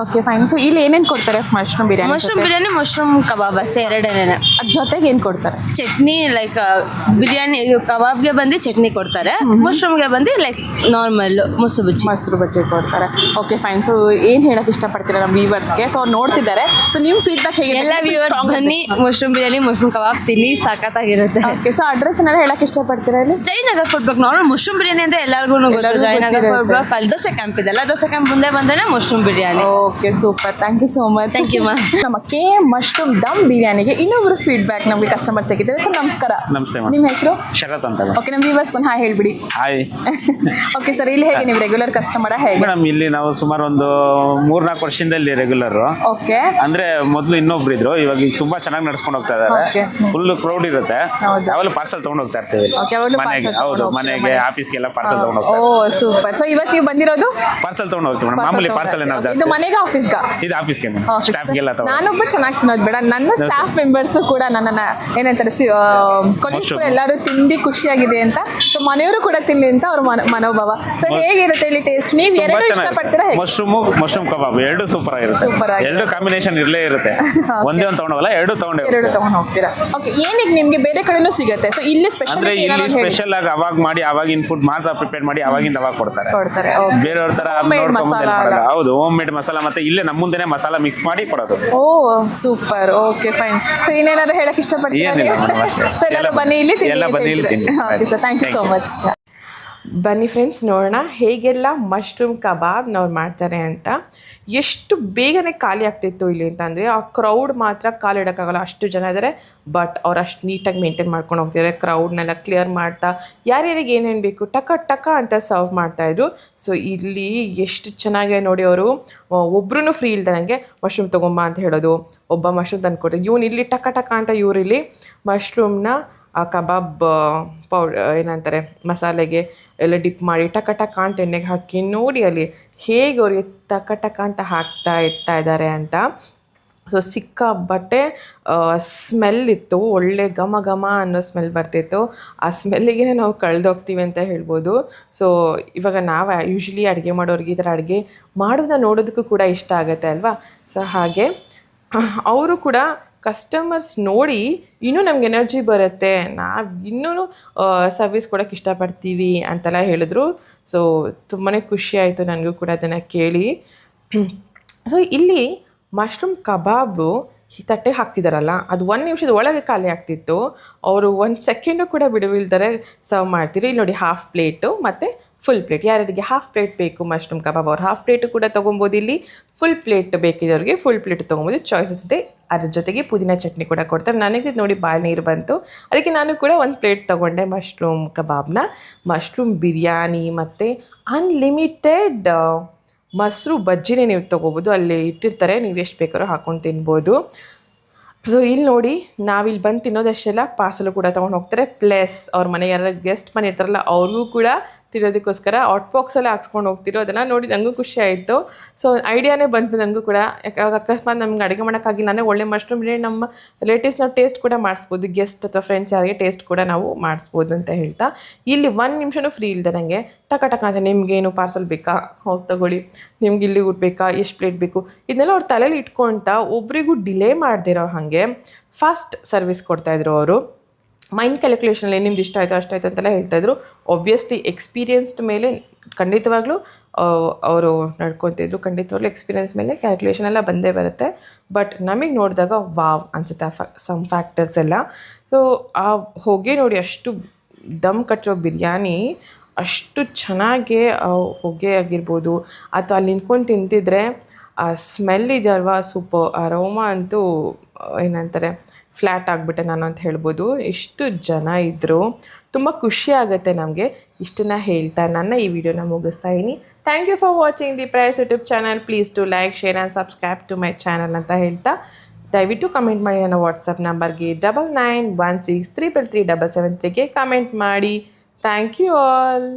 Okay, fine. ಸೊ ಇಲ್ಲಿ ಏನೇನು ಕೊಡ್ತಾರೆ mushroom biryani? Mushroom biryani, mushroom kebab ಅಷ್ಟೇ ಎರಡೇನೆ. ಅದ್ರ ಜೊತೆಗೆ ಏನು ಕೊಡ್ತಾರೆ? ಚಟ್ನಿ, ಲೈಕ್ ಬಿರಿಯಾನಿ ಕಬಾಬ್ಗೆ ಬಂದು ಚಟ್ನಿ ಕೊಡ್ತಾರೆ, ಮಶ್ರೂಮ್ಗೆ ಬಂದು ಲೈಕ್ ನಾರ್ಮಲ್ ಮೊಸರು ಬಜ್ಜಿ ಕೊಡ್ತಾರೆ. Okay, fine. ಸೊ ಏನು ಹೇಳಕ್ಕೆ ಇಷ್ಟಪಡ್ತೀರಾ ನಮ್ಮ ವ್ಯೂವರ್ಸ್ಗೆ? ಸೊ ಅವ್ರು ನೋಡ್ತಿದ್ದಾರೆ. ಸೊ ನಿಮ್ಮ ಫೀಡ್ಬ್ಯಾಕ್ ಹೇಗೆ? ಎಲ್ಲ ವ್ಯೂವರ್ಸ್ ಬನ್ನಿ, ಮಶ್ರೂಮ್ ಬಿರಿಯಾನಿ, ಮಶ್ರೂಮ್ ಕಬಾಬ್ ತಿನ್ನಿ, ಸಖತ್ತಾಗಿರುತ್ತೆ. ಓಕೆ, ಸೊ ಅಡ್ರೆಸ್ ಏನಾದ್ರು ಹೇಳಕ್ಕೆ ಇಷ್ಟಪಡ್ತೀರಾ? ಇಲ್ಲಿ Jayanagar food block. Normal mushroom biryani ಅಂದ್ರೆ ಎಲ್ಲರಿಗೂ ಗೊತ್ತು. ಜಯನಗರ್ ಫುಡ್ ಬ್ಲಾಕ್ ಅಲ್ಲಿ ದೋಸೆ ಕ್ಯಾಂಪ್ ಇದೆಲ್ಲ, ದೋಸೆ ಕ್ಯಾಂಪ್ ಮುಂದೆ ಬಂದ್ರೆ mushroom biryani. Okay, super, thank you so much. Thank you ma'am. ನಮ್ಮ KM ಮಶ್ರೂಮ್ ದಮ್ ಬಿರಿಯಾನಿಗೆ ಇನ್ನೊಬ್ರು ಫೀಡ್ಬ್ಯಾಕ್ ನಮಗೆ ಕಸ್ಟಮರ್ ಸಿಕ್ಕಿದ್ದಾರೆ. ಸರ್ ನಮಸ್ಕಾರ. ನಮಸ್ತೆ. ನಿಮ್ಮ ಹೆಸರು? ಶರತ್ ಅಂತ. ಓಕೆ, ನಮ್ಮ ವ್ಯೂವರ್ಸ್ ಒಂದು ಹಾಯ್ ಹೇಳ್ಬಿಡಿ. ಹಾಯ್. ಓಕೆ ಸರ್, ಇಲ್ಲಿ ಹೇಗೆ ನೀವು ರೆಗ್ಯುಲರ್ ಕಸ್ಟಮರ್ ಹೇಗೆ? ಮೇಡಮ್, ಇಲ್ಲಿ ನಾವು ಸುಮಾರು ಒಂದು 3-4 ವರ್ಷದಿಂದ ಇಲ್ಲಿ ರೆಗ್ಯುಲರ್. ಓಕೆ, ಅಂದ್ರೆ ಮೊದಲು ಇನ್ನೊಬ್ರು ಇದ್ರು, ಇವಾಗ ಈಗ ತುಂಬಾ ಚೆನ್ನಾಗಿ ನಡ್ಸ್ಕೊಂಡು ಹೋಗ್ತಾ ಇದಾರೆ. Okay. ಫುಲ್ ಕ್ರೌಡ್ ಇರುತ್ತೆ. ಹೌದಾ? ಯಾವಾಗಲೂ ಪಾರ್ಸಲ್ ತಗೊಂಡು ಹೋಗ್ತಾ ಇರ್ತೀವಿ Okay, ಯಾವಾಗ್ಲೂ ಮನೆಗೆ. parcel ಹೌದು, ತಗೊಂಡು ಮನೆಗೆ, ಹೋಗ್ತೀರಾ? ಆಫೀಸ್ಗೆಲ್ಲ ಪಾರ್ಸಲ್ ತಗೊಂಡು ಓ ಹೋಗ್ತಾರೆ. ಸೂಪರ್. ಸೊ ಇವತ್ತು ನೀವು ಬಂದಿರೋದು ಪಾರ್ಸಲ್ ತಗೊಂಡು ಹೋಗ್ತೀವಿ ಮೇಡಮ್. ಮಾಮೂಲಿ ಪಾರ್ಸಲ್ ಏನಾದ್ರು ಇದು ಜಾಸ್ತಿ. ಮನೆಗೆ ಆಫೀಸ್ಗ? ಇದು ಆಫೀಸ್ಗೆ ಸ್ಟಾಫ್ಗೆಲ್ಲ ತಗೊಂಡು. ನಾನೊಬ್ಬ ಚೆನ್ನಾಗಿ ತಿನ್ನೋದು ಬೇಡ, ನನ್ನ ಸ್ಟಾಫ್ ಮೆಂಬರ್ಸು ಕೂಡ ನನ್ನನ್ನು ಏನಂತಾರೆ ಕೊಲೀಗ್ಸ್ ಕೂಡ ಎಲ್ಲರೂ ತಿಂದು ಖುಷಿಯಾಗಿದೆ ಅಂತ, ಸೊ ಮನೆಯವರು ಕೂಡ ತಿನ್ನಿ ಅಂತ ಅವ್ರ ಮನೋಭಾವ. ಸೊ ಹೇಗಿರುತ್ತೆ ಇಲ್ಲಿ ಟೇಸ್ಟ್? ನೀವು ಎರಡು ಇಷ್ಟಪಡ್ತೀರಾ? ಮಶ್ರೂಮ್ ಕಬಾಬ್ ಎರಡು ಸೂಪರ್ ಆಗಿರುತ್ತೆ. Super ಆಗಿರುತ್ತೆ. ಎರಡು ಕಾಂಬಿನೇಷನ್ ಇರಲೇ ಇರುತ್ತೆ. ಒಂದೇ ಒಂದು ತಗೊಂಡೋಗಲ್ಲ, ಎರಡು ತಗೊಂಡು ಹೋಗ್ತೀರಾ? ಓಕೆ, ಏನಕ್ಕೆ ನಿಮಗೆ ಬೇರೆ ಕಡೆನೂ ಸಿಗುತ್ತೆ? ಸೊ ಇಲ್ಲಿ ಸ್ಪೆಷಲ್ ಅಂದ್ರೆ ಇಲ್ಲಿ ಸ್ಪೆಷಲ್ ಆಗಿ ಅವಾಗ ಮಾಡಿ ಅವಾಗಿನ ಫುಡ್ ಮಾತ್ರ ಪ್ರಿಪೇರ್ ಮಾಡಿ ಅವಾಗಿಂದ ಅವಾಗ ಕೊಡ್ತಾರೆ. ಬೇರೆಯವ್ರ ತರ ಹೌದು, ಹೋಮ್ ಮೇಡ್ ಮಸಾಲಾ ಮತ್ತೆ ಇಲ್ಲೇ ನಮ್ಮ ಮುಂದೆನೆ ಮಸಾಲಾ ಮಿಕ್ಸ್ ಮಾಡಿ ಕೊಡೋದು. Oh super. Okay, fine. So ಇನ್ನೇನಾದ್ರು ಹೇಳಕ್ ಇಷ್ಟಪಡ್ತೀರಾ? ಸೊ ಎಲ್ಲರೂ ಬನ್ನಿ ಇಲ್ಲಿ ತಿನ್ನಿ. Okay sir, thank you so much. ಬನ್ನಿ ಫ್ರೆಂಡ್ಸ್, ನೋಡೋಣ ಹೇಗೆಲ್ಲ ಮಶ್ರೂಮ್ ಕಬಾಬ್ನವ್ರು ಮಾಡ್ತಾರೆ ಅಂತ. ಎಷ್ಟು ಬೇಗನೆ ಖಾಲಿ ಆಗ್ತಿತ್ತು ಇಲ್ಲಿ ಅಂತಂದರೆ, ಆ ಕ್ರೌಡ್ ಮಾತ್ರ ಕಾಲಿಡೋಕ್ಕಾಗಲ್ಲ, ಅಷ್ಟು ಜನ ಇದ್ದಾರೆ. ಬಟ್ ಅವ್ರು ಅಷ್ಟು ನೀಟಾಗಿ ಮೇಂಟೈನ್ ಮಾಡ್ಕೊಂಡು ಹೋಗ್ತಿದ್ದಾರೆ. ಕ್ರೌಡ್ನೆಲ್ಲ ಕ್ಲಿಯರ್ ಮಾಡ್ತಾ ಯಾರ್ಯಾರಿಗೆ ಏನೇನು ಬೇಕು ಟಕ ಅಂತ ಸರ್ವ್ ಮಾಡ್ತಾಯಿದ್ರು. ಸೊ ಇಲ್ಲಿ ಎಷ್ಟು ಚೆನ್ನಾಗಿ ನೋಡಿ, ಅವರು ಒಬ್ರು ಫ್ರೀ ಇಲ್ದಂಗೆ ಮಶ್ರೂಮ್ ತೊಗೊಂಬ ಅಂತ ಹೇಳೋದು, ಒಬ್ಬ ಮಶ್ರೂಮ್ ತಂದು ಕೊಟ್ಟರು, ಇವನು ಇಲ್ಲಿ ಟಕ ಅಂತ ಇವರಿಲ್ಲಿ ಮಶ್ರೂಮ್ನ ಆ ಕಬಾಬ್ ಏನಂತಾರೆ ಮಸಾಲೆಗೆ ಎಲ್ಲ ಡಿಪ್ ಮಾಡಿ ಟಕ ಅಂತ ಎಣ್ಣೆಗೆ ಹಾಕಿ ನೋಡಿ ಅಲ್ಲಿ ಹೇಗೆ ಅವ್ರಿಗೆ ಟಕ ಅಂತ ಹಾಕ್ತಾ ಇದ್ದಾರೆ ಅಂತ. ಸೊ ಸಿಕ್ಕಾಬಟ್ಟೆ ಸ್ಮೆಲ್ ಇತ್ತು, ಒಳ್ಳೆ ಘಮ ಅನ್ನೋ ಸ್ಮೆಲ್ ಬರ್ತಿತ್ತು. ಆ ಸ್ಮೆಲ್ಲಿಗೆ ನಾವು ಕಳೆದೋಗ್ತೀವಿ ಅಂತ ಹೇಳ್ಬೋದು. ಸೊ ಇವಾಗ ನಾವು ಯೂಶ್ವಲಿ ಅಡುಗೆ ಮಾಡೋರಿಗೆ ಈ ಥರ ಅಡುಗೆ ಮಾಡೋದನ್ನ ನೋಡೋದಕ್ಕೂ ಕೂಡ ಇಷ್ಟ ಆಗುತ್ತೆ ಅಲ್ವಾ. ಸೊ ಹಾಗೆ ಅವರು ಕೂಡ ಕಸ್ಟಮರ್ಸ್ ನೋಡಿ ಇನ್ನೂ ನಮ್ಗೆ ಎನರ್ಜಿ ಬರುತ್ತೆ, ನಾವು ಇನ್ನೂ ಸರ್ವಿಸ್ ಕೊಡೋಕ್ಕೆ ಇಷ್ಟಪಡ್ತೀವಿ ಅಂತೆಲ್ಲ ಹೇಳಿದ್ರು. ಸೊ ತುಂಬಾ ಖುಷಿ ಆಯಿತು ನನಗೂ ಕೂಡ ಅದನ್ನು ಕೇಳಿ. ಸೊ ಇಲ್ಲಿ ಮಶ್ರೂಮ್ ಕಬಾಬು ತಟ್ಟೆ ಹಾಕ್ತಿದ್ದಾರಲ್ಲ, ಅದು 1 ನಿಮಿಷದ ಒಳಗೆ ಖಾಲಿ ಆಗ್ತಿತ್ತು. ಅವರು 1 ಸೆಕೆಂಡು ಕೂಡ ಬಿಡುವಿಲ್ದರೆ ಸರ್ವ್ ಮಾಡ್ತೀರಿ. ಇಲ್ಲಿ ನೋಡಿ ಹಾಫ್ ಪ್ಲೇಟು ಮತ್ತು ಫುಲ್ ಪ್ಲೇಟ್. ಯಾರಿಗೆ ಹಾಫ್ ಪ್ಲೇಟ್ ಬೇಕು ಮಶ್ರೂಮ್ ಕಬಾಬ್ ಅವ್ರು ಹಾಫ್ ಪ್ಲೇಟು ಕೂಡ ತೊಗೊಬೋದು. ಇಲ್ಲಿ ಫುಲ್ ಪ್ಲೇಟ್ ಬೇಕಿದ್ದವ್ರಿಗೆ ಫುಲ್ ಪ್ಲೇಟ್ ತೊಗೊಬೋದು, ಚಾಯ್ಸಸ್ ಇದೆ. ಅದ್ರ ಜೊತೆಗೆ ಪುದೀನ ಚಟ್ನಿ ಕೂಡ ಕೊಡ್ತಾರೆ. ನನಗೆ ನೋಡಿ ಬಾಯಿ ನೀರು ಬಂತು, ಅದಕ್ಕೆ ನಾನು ಕೂಡ 1 ಪ್ಲೇಟ್ ತೊಗೊಂಡೆ ಮಶ್ರೂಮ್ ಕಬಾಬ್ನ. ಮಶ್ರೂಮ್ ಬಿರಿಯಾನಿ ಮತ್ತು ಅನ್ಲಿಮಿಟೆಡ್ ಮೊಸರು ಬಜ್ಜಿನೇ ನೀವು ತೊಗೋಬೋದು, ಅಲ್ಲಿ ಇಟ್ಟಿರ್ತಾರೆ, ನೀವು ಎಷ್ಟು ಬೇಕಾದ್ರೂ ಹಾಕ್ಕೊಂಡು ತಿನ್ಬೋದು. ಸೊ ಇಲ್ಲಿ ನೋಡಿ ನಾವಿಲ್ಲಿ ಬಂದು ತಿನ್ನೋದಷ್ಟೆಲ್ಲ ಪಾರ್ಸಲು ಕೂಡ ತೊಗೊಂಡು ಹೋಗ್ತಾರೆ. ಪ್ಲಸ್ ಅವ್ರ ಮನೆಗೆ ಯಾರು ಗೆಸ್ಟ್ ಮನೆ ಇರ್ತಾರಲ್ಲ ಅವ್ರಿಗೂ ಕೂಡ ತಿನ್ನೋದಕ್ಕೋಸ್ಕರ ಹಾಟ್ ಬಾಕ್ಸಲ್ಲೇ ಹಾಕ್ಸ್ಕೊಂಡು ಹೋಗ್ತಿರೋ. ಅದನ್ನು ನೋಡಿ ನನಗೂ ಖುಷಿ ಆಯಿತು. ಸೊ ಐಡಿಯಾನೇ ಬಂತು ನನಗೂ ಕೂಡ. ಯಾಕಂದ್ರೆ ಅಕಸ್ಮಾತ್ ನಮ್ಗೆ ಅಡುಗೆ ಮಾಡೋಕ್ಕಾಗಿಲ್ಲ ಅಂದರೆ ಒಳ್ಳೆ ಮಶ್ರೂಮ್ ಬಿರಿಯಾನಿ ನಮ್ಮ ರಿಲೇಟಿವ್ಸ್ ನಾವು ಟೇಸ್ಟ್ ಕೂಡ ಮಾಡಿಸ್ಬೋದು, ಗೆಸ್ಟ್ ಅಥವಾ ಫ್ರೆಂಡ್ಸ್ ಯಾರಿಗೆ ಟೇಸ್ಟ್ ಕೂಡ ನಾವು ಮಾಡಿಸ್ಬೋದು ಅಂತ ಹೇಳ್ತಾ, ಇಲ್ಲಿ 1 ನಿಮಿಷನೂ ಫ್ರೀ ಇಲ್ಲದೆ ನನಗೆ ಟಕ ಅಂತ ನಿಮಗೇನು ಪಾರ್ಸಲ್ ಬೇಕಾ ಹೋಗಿ ತಗೊಳ್ಳಿ, ನಿಮ್ಗೆ ಇಲ್ಲಿ ಊಟ ಬೇಕಾ, ಎಷ್ಟು ಪ್ಲೇಟ್ ಬೇಕು, ಇದನ್ನೆಲ್ಲ ಅವ್ರು ತಲೆಯಲ್ಲಿ ಇಟ್ಕೊಳ್ತಾ ಒಬ್ರಿಗೂ ಡಿಲೇ ಮಾಡದಿರೋ ಹಾಗೆ ಫಾಸ್ಟ್ ಸರ್ವಿಸ್ ಕೊಡ್ತಾಯಿದ್ರು ಅವರು. ಮೈಂಡ್ ಕ್ಯಾಲ್ಕುಲೇಷನಲ್ಲಿ ನಿಮ್ದು ಇಷ್ಟ ಆಯಿತು ಅಷ್ಟಾಯಿತು ಅಂತೆಲ್ಲ ಹೇಳ್ತಾಯಿದ್ರು. ಒಬ್ವಿಯಸ್ಲಿ ಎಕ್ಸ್ಪೀರಿಯನ್ಸ್ಡ್ ಮೇಲೆ ಖಂಡಿತವಾಗ್ಲೂ ಅವರು ನಡ್ಕೊತಿದ್ರು. ಖಂಡಿತವಾಗ್ಲೂ ಎಕ್ಸ್ಪೀರಿಯನ್ಸ್ ಮೇಲೆ ಕ್ಯಾಲ್ಕುಲೇಷನ್ ಎಲ್ಲ ಬಂದೇ ಬರುತ್ತೆ. ಬಟ್ ನಮಗೆ ನೋಡಿದಾಗ ವಾವ್ ಅನಿಸುತ್ತೆ ಸಮ್ ಫ್ಯಾಕ್ಟರ್ಸ್ ಎಲ್ಲ. ಸೊ ಆ ಹೊಗೆ ನೋಡಿ, ಅಷ್ಟು ದಮ್ ಕಟ್ಟಿರೋ ಬಿರಿಯಾನಿ ಅಷ್ಟು ಚೆನ್ನಾಗಿ ಹೊಗೆ ಆಗಿರ್ಬೋದು, ಅಥವಾ ಅಲ್ಲಿ ನಿಂತ್ಕೊಂಡು ತಿಂತಿದ್ರೆ ಆ ಸ್ಮೆಲ್ ಇದೆಯಲ್ವಾ, ಸೂಪರ್. ಅರೋಮಾ ಅಂತೂ ಏನಂತಾರೆ ಫ್ಲ್ಯಾಟ್ ಆಗಿಬಿಟ್ಟೆ ನಾನು ಅಂತ ಹೇಳ್ಬೋದು. ಇಷ್ಟು ಜನ ಇದ್ದರು, ತುಂಬ ಖುಷಿ ಆಗುತ್ತೆ ನಮಗೆ. ಇಷ್ಟನ್ನು ಹೇಳ್ತಾ ನನ್ನ ಈ ವಿಡಿಯೋನ ಮುಗಿಸ್ತಾ ಇದ್ದೀನಿ. Thank you for watching the price YouTube channel. Please to like, share and subscribe to my channel ಅಂತ ಹೇಳ್ತಾ, ದಯವಿಟ್ಟು ಕಮೆಂಟ್ ಮಾಡಿ. ನನ್ನ ವಾಟ್ಸಪ್ ನಂಬರ್ಗೆ 9916333773ಗೆ ಕಮೆಂಟ್ ಮಾಡಿ. Thank you all.